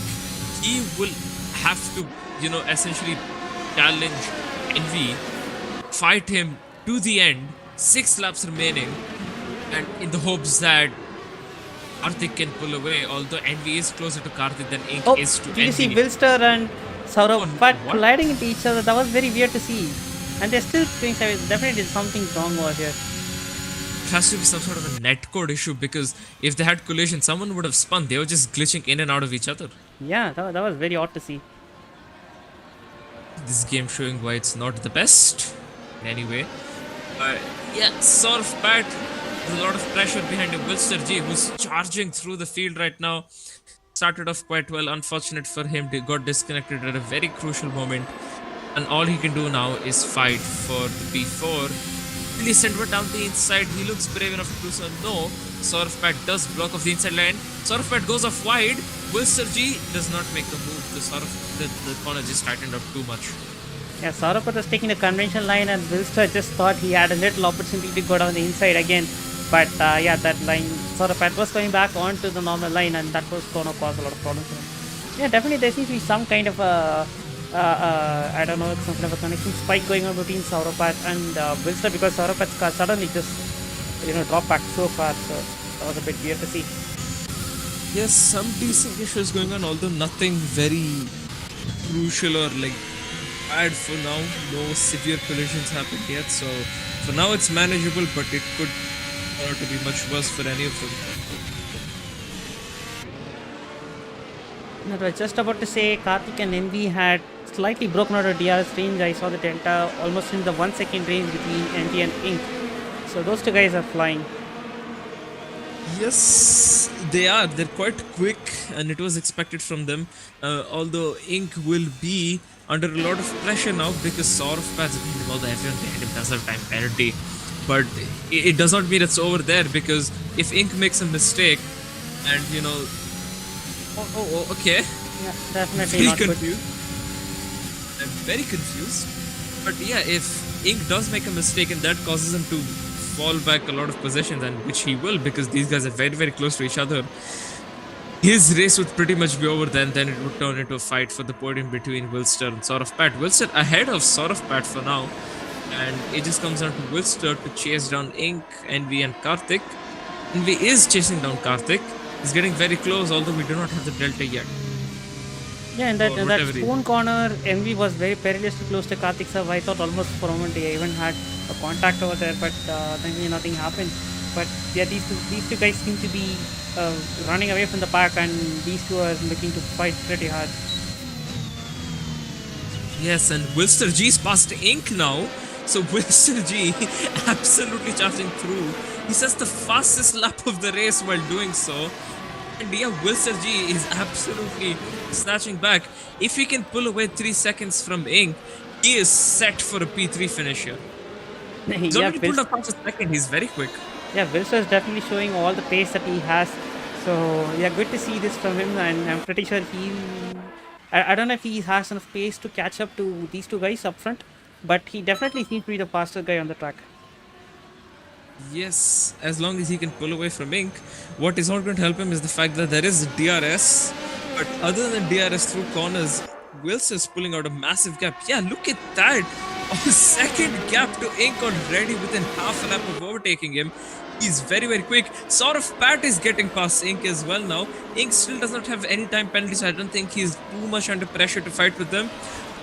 He will have to, you know, essentially challenge Envy, fight him to the end. 6 laps remaining, and in the hopes that Karthik can pull away, although Envy is closer to Karthik than Ink is to Envy. Did you see Wilster and Saurav colliding into each other? That was very weird to see. And they're still doing sideways. Definitely something wrong over here. has to be some sort of a netcode issue, because if they had collision, someone would have spun. They were just glitching in and out of each other. Yeah, that was very odd to see. This game showing why it's not the best. Anyway, yeah, sort of bad. There's a lot of pressure behind him. Wilster G, who's charging through the field right now, started off quite well. Unfortunate for him, he got disconnected at a very crucial moment, and all he can do now is fight for the P4. Will he send one down the inside? He looks brave enough to do so. No, Saurabh does block off the inside line. Saurabh goes off wide. Wilster G does not make the move. The corner just tightened up too much. Yeah, Saurabh was taking the conventional line, and Wilster just thought he had a little opportunity to go down the inside again. But yeah, that line, Saurabh was going back onto the normal line, and that was going to cause a lot of problems for him. Yeah, definitely there seems to be some kind of a, I don't know, some kind of a connection spike going on between Saurabh and Wilster, because Saurabh car suddenly just, dropped back so far. So that was a bit weird to see. Yes, some decent issues going on, although nothing very crucial or like bad for now. No severe collisions happened yet, so for now it's manageable, but it could turn out to be much worse for any of them. I was just about to say Karthik and Envy had slightly broken out of DRS range. I saw the delta almost in the 1 second range between Envy and Ink. So those two guys are flying. Yes, they are. They're quite quick, and it was expected from them. Although Ink will be under a lot of pressure now, because Saurabh Pad's behind him, although everyone behind him does have time penalty. But it does not mean it's over there, because if Ink makes a mistake, and okay. Yeah, definitely Very not confused. I'm very confused. But yeah, if Ink does make a mistake and that causes him to fall back a lot of possessions, and which he will, because these guys are very, very close to each other, his race would pretty much be over then. Then it would turn into a fight for the podium between Wilster and Saurabh Pat. Wilster ahead of Saurabh Pat for now, and it just comes down to Wilster to chase down Ink, Envy and Karthik. Envy is chasing down Karthik. He's getting very close, although we do not have the delta yet. Yeah, in that spoon corner, Envy was very perilously close to Karthik sir. I thought almost for a moment they even had a contact over there, but thankfully nothing happened. But yeah, these two guys seem to be running away from the pack, and these two are looking to fight pretty hard. Yes, and Wilster G's past Ink now. So Wilster G absolutely charging through. He says the fastest lap of the race while doing so. And yeah, Wilster G is absolutely snatching back. If he can pull away 3 seconds from Ink, he is set for a P3 finish here. He's already pulled up past a second. He's very quick. Yeah, Wilster is definitely showing all the pace that he has. So yeah, good to see this from him, and I'm pretty sure I don't know if he has enough pace to catch up to these two guys up front, but he definitely seems to be the faster guy on the track. Yes, as long as he can pull away from Ink. What is not going to help him is the fact that there is DRS, but other than DRS through corners, Wilson is pulling out a massive gap. Yeah, look at that! A second gap to Ink already within half a lap of overtaking him. He's very, very quick. Saurabh Pat is getting past Ink as well now. Ink still does not have any time penalty, so I don't think he's too much under pressure to fight with them.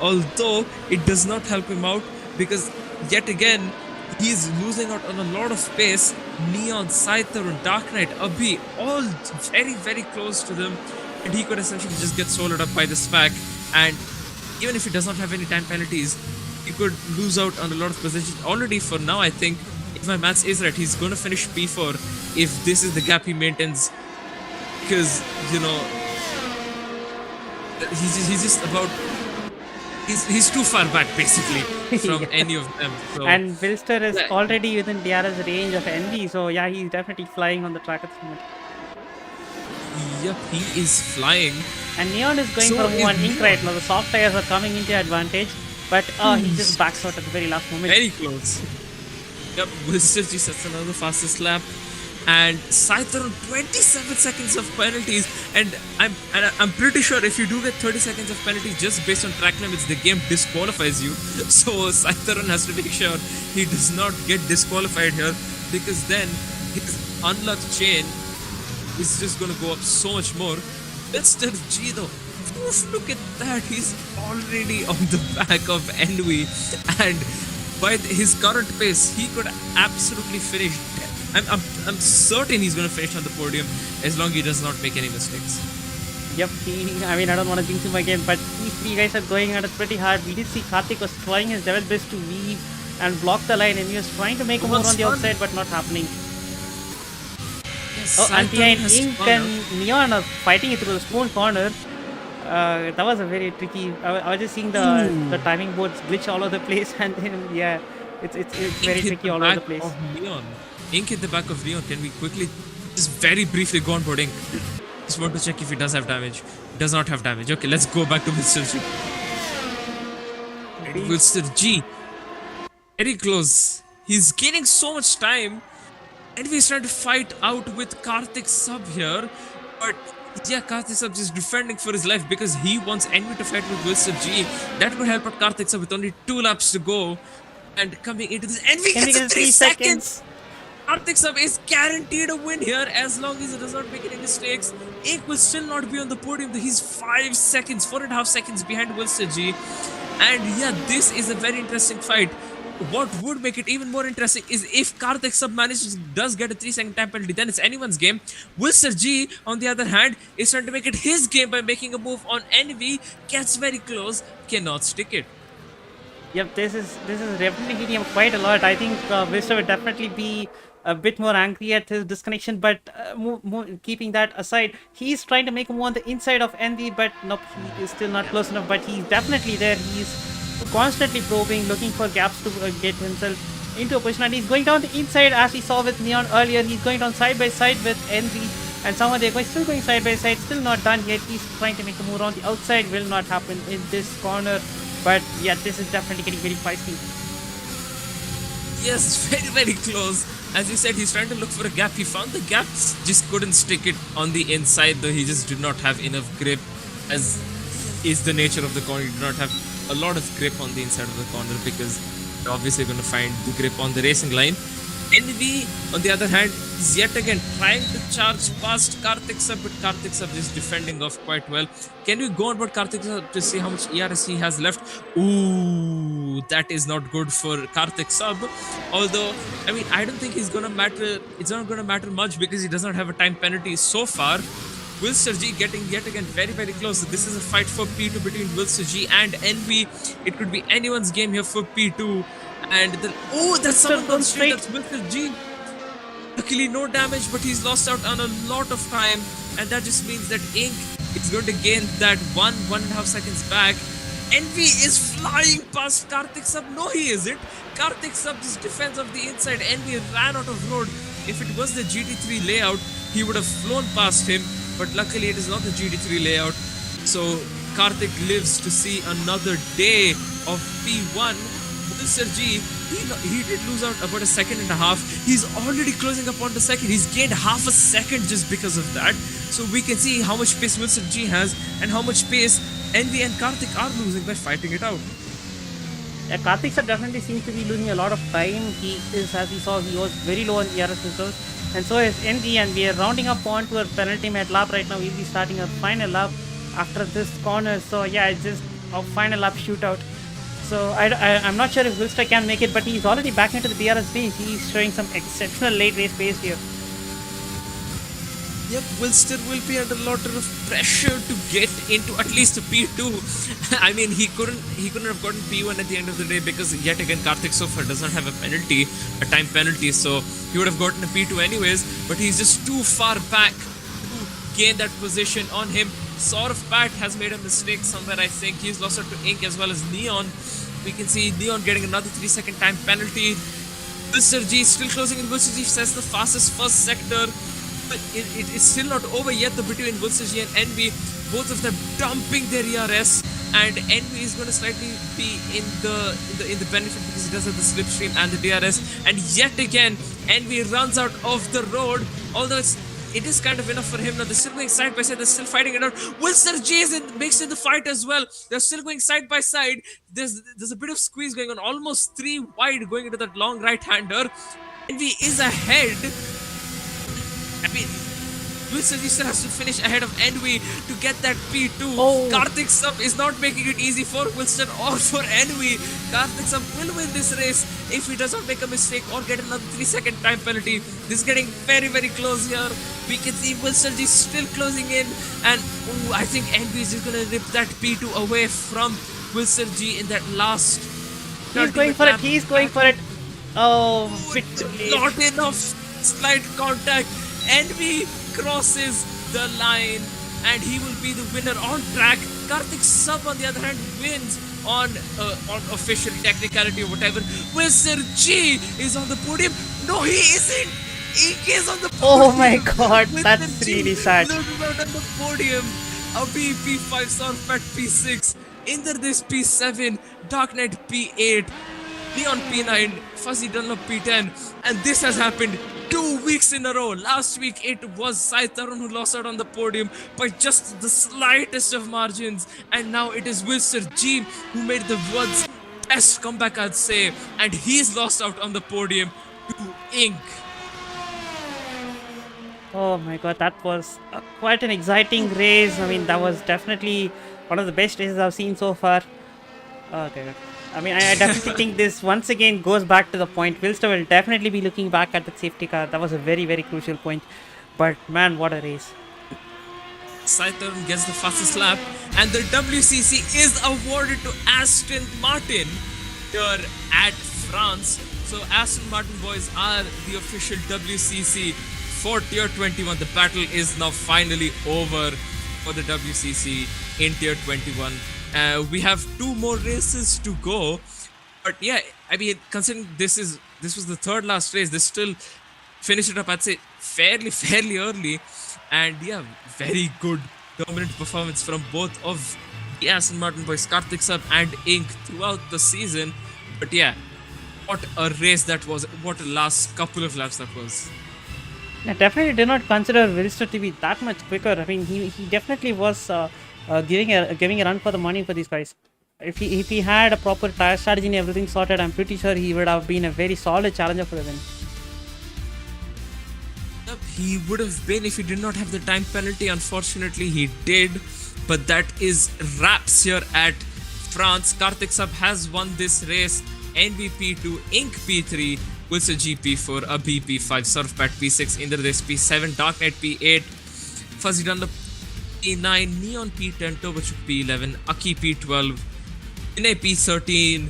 Although, it does not help him out, because yet again, he's losing out on a lot of pace. Neon, Sai Tarun, Dark Knight, Abhi, all very, very close to them. And he could essentially just get soloed up by this pack. And even if he does not have any time penalties, he could lose out on a lot of positions. Already for now, I think, if my maths is right, he's going to finish P4 if this is the gap he maintains. Because, he's just about... He's too far back, basically, from any of them. So, and Wilster is already within DRS range of Envy, so yeah, he's definitely flying on the track at this moment. Yep, he is flying. And Neon is going for one Ink right now. The soft tires are coming into advantage, but he just backs out at the very last moment. Very close. Yep, Wilster G sets another fastest lap. And Sai Tarun 27 seconds of penalties, and I'm pretty sure if you do get 30 seconds of penalties just based on track limits, the game disqualifies you. So Sai Tarun has to make sure he does not get disqualified here, because then his unlocked chain is just going to go up so much more. Mr. G though, look at that, he's already on the back of Envy, and by his current pace, he could absolutely finish I'm certain he's going to finish on the podium as long as he does not make any mistakes. Yep, I mean, I don't want to jinx him again, but these three guys are going at it pretty hard. We did see Karthik was trying his level best to weave and block the line, and he was trying to make a move on the outside, but not happening. Yes, Oh, Sai and Tarun behind has Ink gone and out. Neon are fighting it through the spawn corner. That was a very tricky. I was just seeing the timing boards glitch all over the place, and then yeah, it's very Ink hit tricky the all over the back place. of Neon. Ink hit the back of Neon. Can we quickly, just very briefly go on board Ink? Just want to check if he does have damage. He does not have damage. Okay, let's go back to Wilster G. And Wilster G. Very close. He's gaining so much time. And he's trying to fight out with Karthik Sub here. But yeah, Karthik Sub is defending for his life because he wants Envy to fight with Wilster G. That could help out Karthik Sub with only 2 laps to go. And coming into this, Envy gets a 3 seconds. Karthik Sub is guaranteed a win here as long as he does not make any mistakes. Ink will still not be on the podium. He's 5 seconds, 4.5 seconds behind Wilster G. And yeah, this is a very interesting fight. What would make it even more interesting is if Karthik Sub does get a 3-second time penalty, then it's anyone's game. Wilster G, on the other hand, is trying to make it his game by making a move on Envy. Gets very close, cannot stick it. Yep, this is definitely hitting him quite a lot. I think Wilster would definitely be a bit more angry at his disconnection, but keeping that aside, he's trying to make a move on the inside of Envy, but nope, he is still not close enough. But he's definitely there. He's constantly probing, looking for gaps to get himself into a position, and he's going down the inside as we saw with Neon earlier. He's going down side by side with Envy, and somehow they're still going side by side, still not done yet. He's trying to make a move on the outside, will not happen in this corner. But yeah, this is definitely getting very feisty. Yes, very, very close. As you said, he's trying to look for a gap. He found the gap, just couldn't stick it on the inside, though he just did not have enough grip, as is the nature of the corner. You do not have a lot of grip on the inside of the corner because you're obviously going to find the grip on the racing line. Envy, on the other hand, is yet again trying to charge past Karthik Sub, but Karthik Sub is defending off quite well. Can we go on board Karthik Sub to see how much ERS he has left? Ooh, that is not good for Karthik Sub. Although, I mean, I don't think he's gonna matter. It's not gonna matter much because he does not have a time penalty so far. Wilster G getting yet again very, very close. So this is a fight for P2 between Wilster G and Envy. It could be anyone's game here for P2. And that's someone on straight. That's Wilster G. Luckily, no damage, but he's lost out on a lot of time. And that just means that Ink is going to gain that 1.5 seconds back. Envy is flying past Karthik Sub. No, he isn't. Karthik Sub just defends of the inside. Envy ran out of road. If it was the GT3 layout, he would have flown past him. But luckily, it is not the GT3 layout. So Karthik lives to see another day of P1. Wilster G, he did lose out about 1.5 seconds. He's already closing up on the second. He's gained half a second just because of that. So we can see how much pace Wilster G has and how much pace Envy and Karthik are losing by fighting it out. Yeah, Karthik Sir definitely seems to be losing a lot of time. He is, as we saw, he was very low on ERS results. And so is Envy, and we are rounding up onto our penultimate lap right now. We'll be starting our final lap after this corner. So yeah, it's just our final lap shootout. So I'm not sure if Wilster can make it, but he's already back into the DRS race. He's showing some exceptional late race pace here. Yep, Wilster will be under a lot of pressure to get into at least a P2. I mean, he couldn't have gotten P1 at the end of the day because yet again Karthik so far does not have a time penalty, so he would have gotten a P2 anyways. But he's just too far back to gain that position on him. Saurav Pat has made a mistake somewhere. I think he's lost out to Ink as well as Neon. We can see Neon getting another 3-second time penalty. Wilster G still closing in. Wilster G says the fastest first sector. But it's still not over yet, the between Wilster G and Envy. Both of them dumping their ERS, and Envy is going to slightly be in the benefit because he does have the slipstream and the DRS. And yet again, Envy runs out of the road. Although it is kind of enough for him now. They're still going side by side. They're still fighting it out. Wilster G is mixed in the fight as well. They're still going side by side. There's a bit of squeeze going on. Almost 3 wide going into that long right-hander. Envy is ahead. I mean, Wilson G still has to finish ahead of Envy to get that P2. Oh. Karthik Sub is not making it easy for Wilson or for Envy. Karthik Sub will win this race if he does not make a mistake or get another 3-second time penalty. This is getting very, very close here. We can see Wilson G still closing in, and I think Envy is just gonna rip that P2 away from Wilson G in that last. He's going for it. He's going for it. Oh, bit too late. Not enough slight contact. Envy crosses the line, and he will be the winner on track. Karthik Sub, on the other hand, wins on official technicality or whatever. Wilson G is on the podium. No, he isn't. Ink is on the podium. Oh my god, Wilson that's G really sad. loses out on the podium. Abhi P5, Surfat P6, Inderdesh P7, Darknet P8, Leon P9, Fuzzy Dunlop P10, and this has happened 2 weeks in a row. Last week it was Sai Tarun who lost out on the podium by just the slightest of margins, and now it is Wilson G who made the world's best comeback, I'd say, and he's lost out on the podium to Ink. Oh my god, that was quite an exciting race. I mean, that was definitely one of the best races I've seen so far. Okay. I mean, I definitely think this once again goes back to the point. Wilster will definitely be looking back at the safety car. That was a very, very crucial point. But man, what a race. Sai Tarun gets the fastest lap, and the WCC is awarded to Aston Martin here at France. So Aston Martin boys are the official WCC for Tier 21. The battle is now finally over for the WCC in Tier 21. We have 2 more races to go, but yeah, I mean, considering this was the third last race, they still finished it up, I'd say, fairly early, and yeah, very good dominant performance from both of the Aston Martin boys, Karthik Sub and Ink, throughout the season. But yeah, what a race that was! What a last couple of laps that was! I definitely did not consider Wilster to be that much quicker. I mean, he definitely was giving a run for the money for these guys. If he had a proper tire strategy and everything sorted, I'm pretty sure he would have been a very solid challenger for the win. He would have been if he did not have the time penalty. Unfortunately, he did. But that is wraps here at France. Karthik Sub has won this race. NVP2, Ink P3, Wilson GP4, Abhi P5, Surfpat P6, Inderdesh P7, Darknet P8, Fuzzy Dunlop P9, Neon P10, Tobachuk P11, Aki P12, Vinay P13,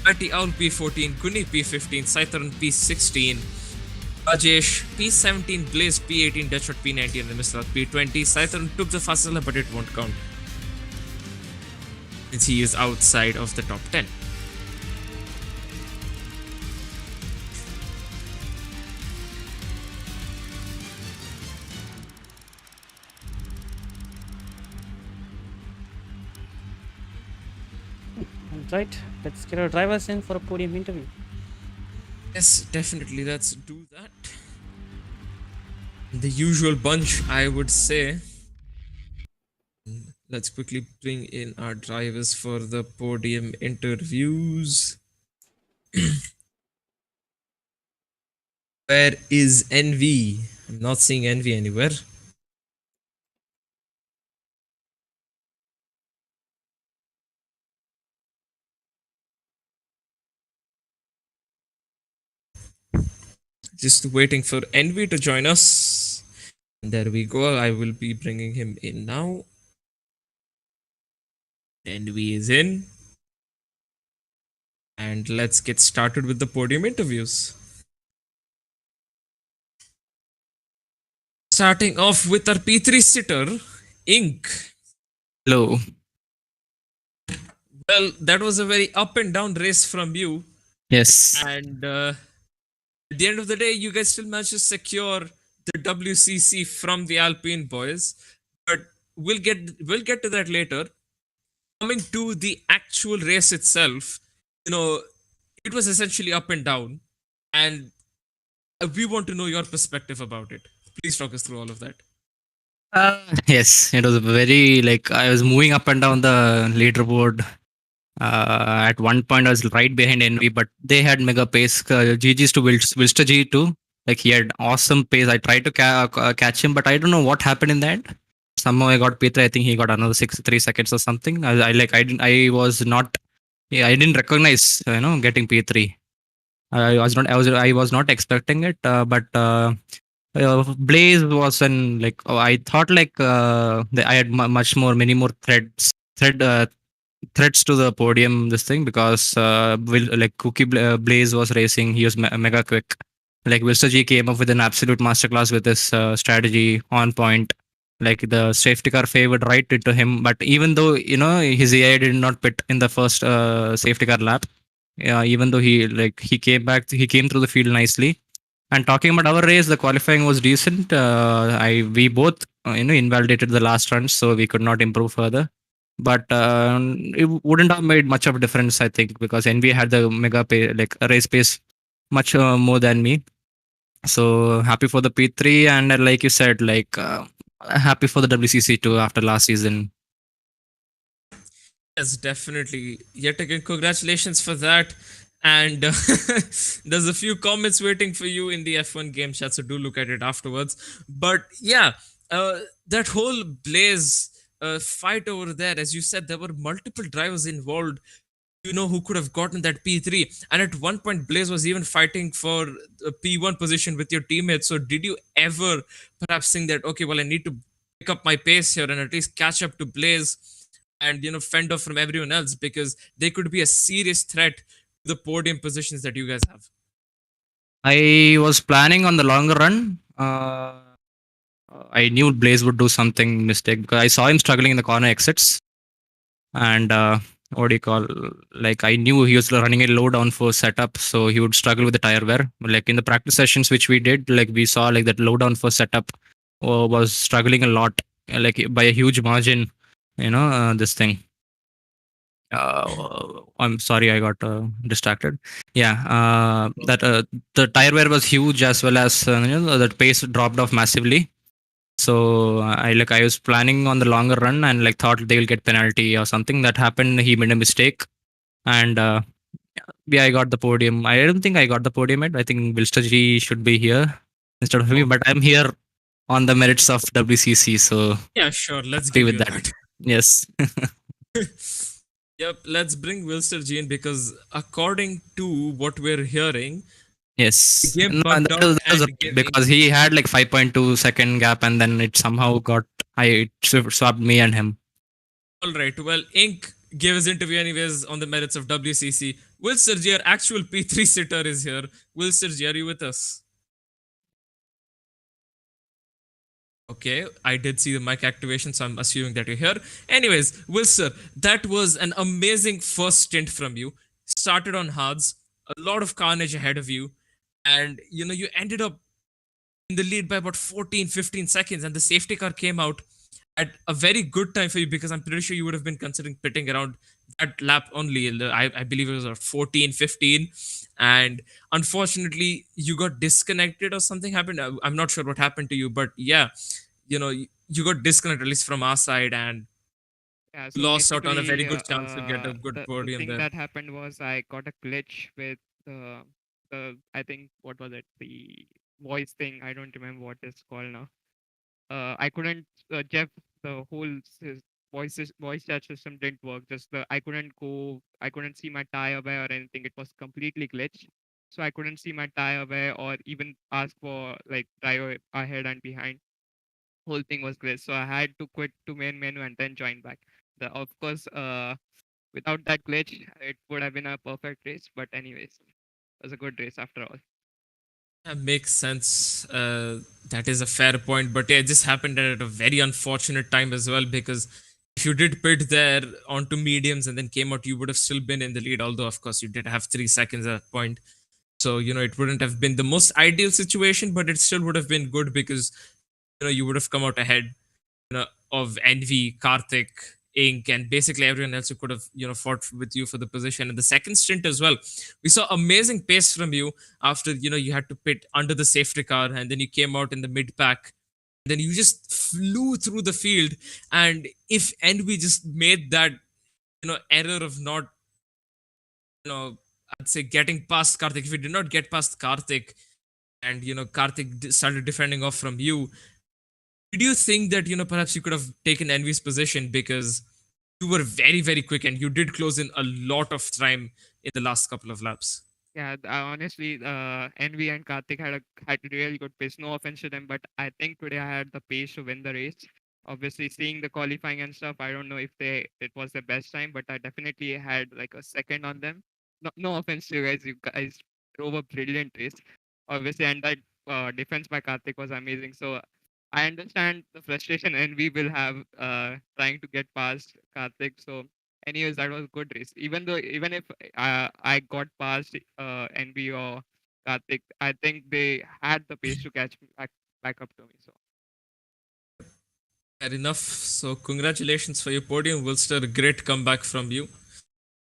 Patty Owl P14, Kuni P15, Sai Tarun P16, Rajesh P17, Blaze P18, Deadshot P19, and Mr. P20. Sai Tarun took the fastest lap, but it won't count since he is outside of the top 10. Right, let's get our drivers in for a podium interview. Yes, definitely. Let's do that. The usual bunch, I would say. Let's quickly bring in our drivers for the podium interviews. Where is Envy? I'm not seeing Envy anywhere. Just waiting for Envy to join us. And there we go. I will be bringing him in now. Envy is in. And let's get started with the podium interviews. Starting off with our P3 sitter, Ink. Hello. Well, that was a very up and down race from you. Yes. And at the end of the day, you guys still managed to secure the WCC from the Alpine boys. But we'll get to that later. Coming to the actual race itself, it was essentially up and down. And we want to know your perspective about it. Please talk us through all of that. Yes, it was very I was moving up and down the leaderboard. At one point, I was right behind Envy, but they had mega pace. GG's to Wilster G too. Like he had awesome pace. I tried to catch him, but I don't know what happened in the end. Somehow I got P3. I think he got another 3 seconds or something. I didn't recognize, getting P3. I was not expecting it, but Blaze was an like I thought like I had many more threats to the podium this thing because Blaze was racing. He was mega quick. Like Mr. G came up with an absolute masterclass with his strategy on point. Like the safety car favored right into him, but even though his AI did not pit in the first safety car lap, even though he came through the field nicely. And talking about our race, the qualifying was decent. We both invalidated the last runs, so we could not improve further. But it wouldn't have made much of a difference, I think, because NV had the race pace much more than me. So happy for the P3, and like you said, happy for the WCC too after last season. Yes, definitely. Yet again, congratulations for that. And there's a few comments waiting for you in the F1 game chat, so do look at it afterwards. But yeah, that whole Blaze fight over there, as you said, there were multiple drivers involved, who could have gotten that P3. And at one point, Blaze was even fighting for a P1 position with your teammates. So did you ever perhaps think that, okay, well, I need to pick up my pace here and at least catch up to Blaze and, fend off from everyone else, because they could be a serious threat to the podium positions that you guys have? I was planning on the longer run. I knew Blaze would do something mistake because I saw him struggling in the corner exits. And what do you call? Like I knew he was running a low downforce setup, so he would struggle with the tire wear. Like in the practice sessions which we did, like we saw like that low downforce setup was struggling a lot, like by a huge margin. This thing. I'm sorry, I got distracted. Yeah, that the tire wear was huge, as well as that pace dropped off massively. So I was planning on the longer run and thought they will get penalty or something. That happened. He made a mistake, and yeah, I got the podium. I don't think I got the podium yet. I think Vilster G should be here instead of me, but I'm here on the merits of WCC. So yeah, sure. Let's be give with you that. Yes. Yep, let's bring Wilster G in, because according to what we're hearing, yes, the game no, bugged that out was and right, because he had 5.2 second gap, and then it somehow it swapped me and him. All right. Well, Ink gave his interview anyways on the merits of WCC. Wilster G, our actual P3 sitter, is here. Wilster G, are you with us? Okay, I did see the mic activation, so I'm assuming that you're here. Anyways, Wilster, that was an amazing first stint from you. Started on hards, a lot of carnage ahead of you, and you ended up in the lead by about 14-15 seconds, and the safety car came out at a very good time for you, because I'm pretty sure you would have been considering pitting around that lap only. I believe it was 14-15, and unfortunately you got disconnected or something happened. I'm not sure what happened to you, but yeah, you got disconnected, at least from our side, and Yeah, so lost out on a very good basically, chance to get a good the podium thing there. that happened was I got a glitch with I think, what was it, the voice thing. I don't remember what it's called now. I couldn't Jeff, the whole voice chat system didn't work. Just I couldn't see my tire wear or anything. It was completely glitched. So I couldn't see my tire wear or even ask for driver ahead and behind. Whole thing was glitched. So I had to quit to main menu and then join back. Of course, without that glitch, it would have been a perfect race. But anyways, it was a good race after all. That makes sense. That is a fair point, but yeah, it just happened at a very unfortunate time as well, because if you did pit there onto mediums and then came out, you would have still been in the lead. Although, of course, you did have 3 seconds at that point, so it wouldn't have been the most ideal situation, but it still would have been good, because you would have come out ahead, of Envy, Karthik, Ink, and basically everyone else who could have fought with you for the position. And the second stint as well, we saw amazing pace from you after you had to pit under the safety car, and then you came out in the mid pack. Then you just flew through the field, and if Envy just made that error of not I'd say getting past Karthik, if you did not get past Karthik, and Karthik started defending off from you. Did you think that perhaps you could have taken Envy's position because you were very very quick and you did close in a lot of time in the last couple of laps? Yeah, honestly, Envy and Karthik had a really good pace. No offense to them, but I think today I had the pace to win the race. Obviously, seeing the qualifying and stuff, I don't know if it was the best time, but I definitely had like a second on them. No offense to you guys. You guys drove a brilliant race, obviously, and that defense by Karthik was amazing. So I understand the frustration Envy will have trying to get past Karthik. So anyways, that was a good race. Even if I got past NB or Karthik, I think they had the pace to catch me back up to me. So Fair enough. So congratulations for your podium, Wilster. Great comeback from you.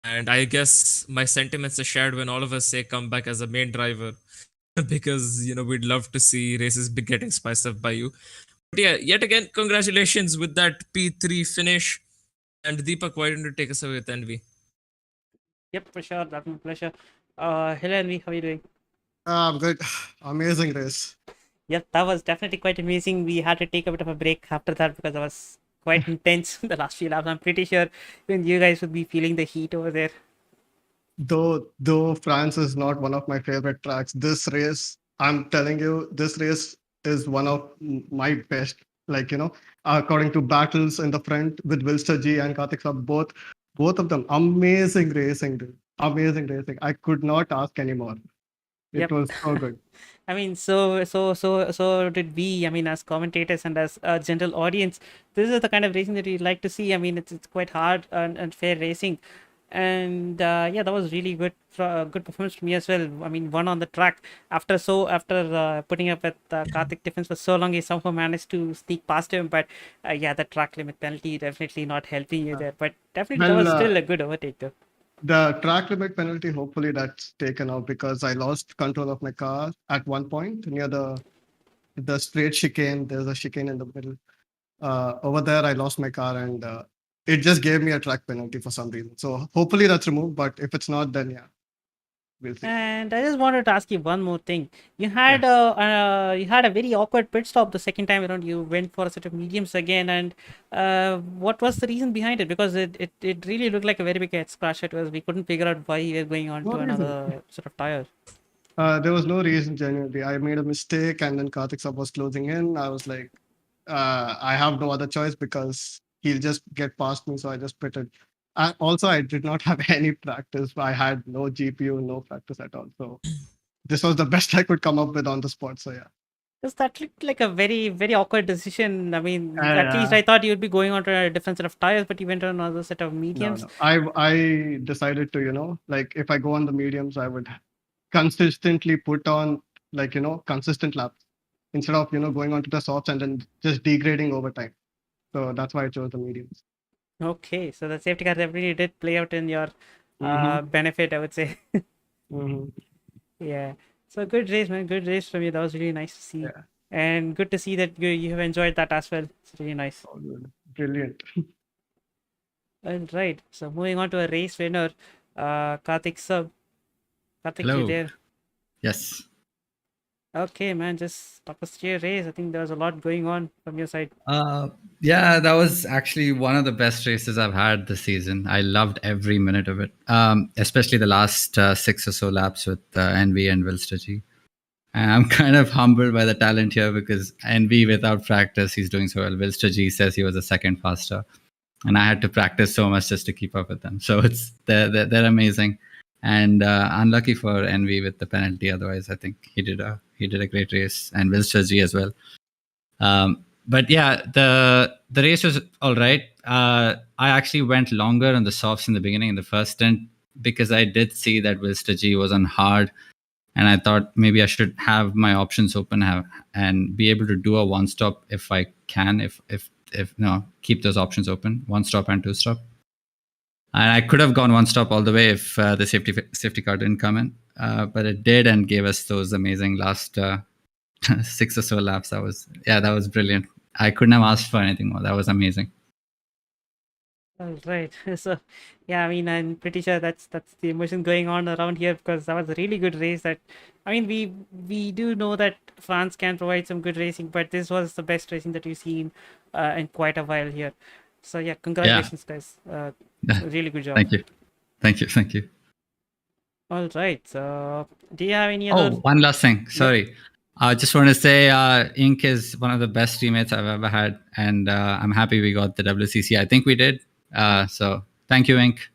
And I guess my sentiments are shared when all of us say comeback as a main driver, because we'd love to see races be getting spiced up by you. But yeah, yet again, congratulations with that P3 finish. And Deepak, why don't you take us away with Envy? Yep, for sure. That's my pleasure. Hello, Envy. How are you doing? I'm good. Amazing race. Yep, that was definitely quite amazing. We had to take a bit of a break after that because it was quite intense the last few laps. I'm pretty sure even you guys would be feeling the heat over there. Though France is not one of my favorite tracks, this race, I'm telling you, this race is one of my best. Like, according to battles in the front with Wilster G and Karthik Sab, both of them, amazing racing, dude. Amazing racing. I could not ask anymore. It Yep. was so good. I mean, so did we. I mean, as commentators and as a general audience, this is the kind of racing that we like to see. I mean, it's quite hard and fair racing, and yeah, that was really good. Good performance from me as well. I mean, one on the track after putting up with Karthik defense for so long, he somehow managed to sneak past him. But yeah, the track limit penalty definitely not helping you there. But definitely that was still a good overtake though. The track limit penalty, hopefully that's taken out because I lost control of my car at one point near the straight chicane. There's a chicane in the middle. Over there, I lost my car and it just gave me a track penalty for some reason. So hopefully that's removed. But if it's not, then yeah, we'll see. And I just wanted to ask you one more thing. You had a very awkward pit stop the second time around. You went for a set of mediums again, and what was the reason behind it? Because it really looked like a very big head splash. It was, we couldn't figure out why you were going on to another set of tire. There was no reason genuinely. I made a mistake and then Karthik Sab was closing in. I was like, I have no other choice because he'll just get past me. So I just pitted. Also, I did not have any practice. I had no GPU, no practice at all. So this was the best I could come up with on the spot. So yeah. Because that looked like a very, very awkward decision. I mean, at least I thought you'd be going on to a different set of tires, but you went on another set of mediums. No. I decided to, like if I go on the mediums, I would consistently put on consistent laps instead of, going on to the softs and then just degrading over time. So that's why I chose the mediums. Okay, so the safety car really did play out in your benefit, I would say. Yeah. So good race, man. Good race from you. That was really nice to see. Yeah. And good to see that you have enjoyed that as well. It's really nice. Oh, good. Brilliant. All right. So moving on to a race winner, Karthik Sub. Karthik, you Hello. there? Yes. Okay, man. Just talk us through your race. I think there was a lot going on from your side. Yeah, that was actually one of the best races I've had this season. I loved every minute of it, especially the last 6 or so laps with Envy and Wilster. And I'm kind of humbled by the talent here because Envy, without practice, he's doing so well. Wilster says he was a second faster, and I had to practice so much just to keep up with them. So they're amazing. And unlucky for Envy with the penalty. Otherwise, I think he did a great race, and Wilster as well. But yeah, the race was all right. I actually went longer on the softs in the beginning in the first stint because I did see that Wilster was on hard, and I thought maybe I should have my options open and be able to do a one stop if I can, if keep those options open, one stop and two stop. And I could have gone one stop all the way if the safety car didn't come in, but it did and gave us those amazing last 6 or so laps. That was brilliant. I couldn't have asked for anything more. That was amazing. All right. So, yeah, I mean, I'm pretty sure that's the emotion going on around here because that was a really good race. That, I mean, we do know that France can provide some good racing, but this was the best racing that we've seen in quite a while here. So, yeah, congratulations, guys. Really good job. Thank you. Thank you. Thank you. All right. So, do you have any Oh, other? one last thing. Sorry. I just want to say Ink is one of the best teammates I've ever had. And I'm happy we got the WCC. I think we did. So thank you, Ink.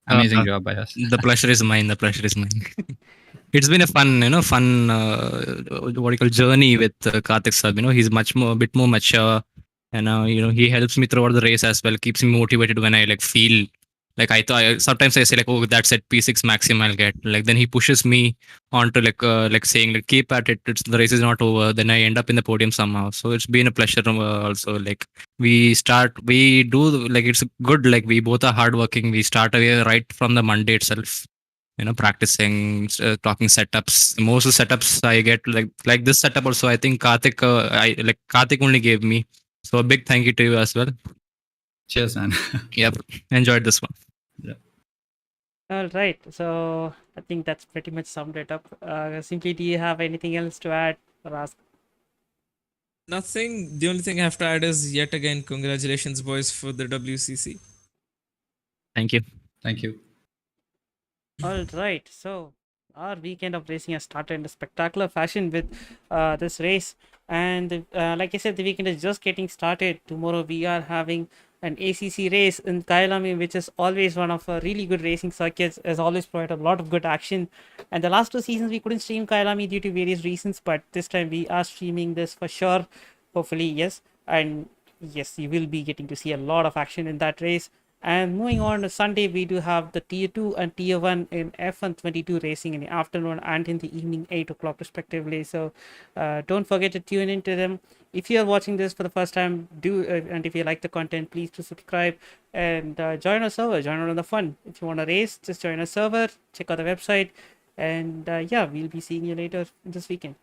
Amazing job by us. The pleasure is mine. The pleasure is mine. It's been a fun, what do you call journey with Karthik sir. He's a bit more mature, and he helps me throughout the race as well. Keeps me motivated when I feel like sometimes I say oh, that's at P6 maximum I'll get. Then he pushes me on to saying keep at it. The race is not over. Then I end up in the podium somehow. So it's been a pleasure also. We do it's good. We both are hardworking. We start away right from the Monday itself. Practicing, talking setups. Most of the setups I get like this setup also. I think Karthik, Karthik only gave me. So a big thank you to you as well. Cheers, man. Yep, enjoyed this one. Yeah. All right. So I think that's pretty much summed it up. Simply, do you have anything else to add or ask? Nothing. The only thing I have to add is yet again, congratulations, boys, for the WCC. Thank you. Thank you. All right. So our weekend of racing has started in a spectacular fashion with this race. And like I said, the weekend is just getting started. Tomorrow we are having an ACC race in Kyalami, which is always one of really good racing circuits, has always provided a lot of good action. And the last 2 seasons we couldn't stream Kyalami due to various reasons, but this time we are streaming this for sure. Hopefully, yes. And yes, you will be getting to see a lot of action in that race. And moving on to Sunday, we do have the Tier 2 and Tier 1 in F1 22 racing in the afternoon and in the evening, 8 o'clock respectively. So don't forget to tune into them. If you are watching this for the first time, and if you like the content, please do subscribe and join our server, join on the fun. If you want to race, just join our server, check out the website. And yeah, we'll be seeing you later this weekend.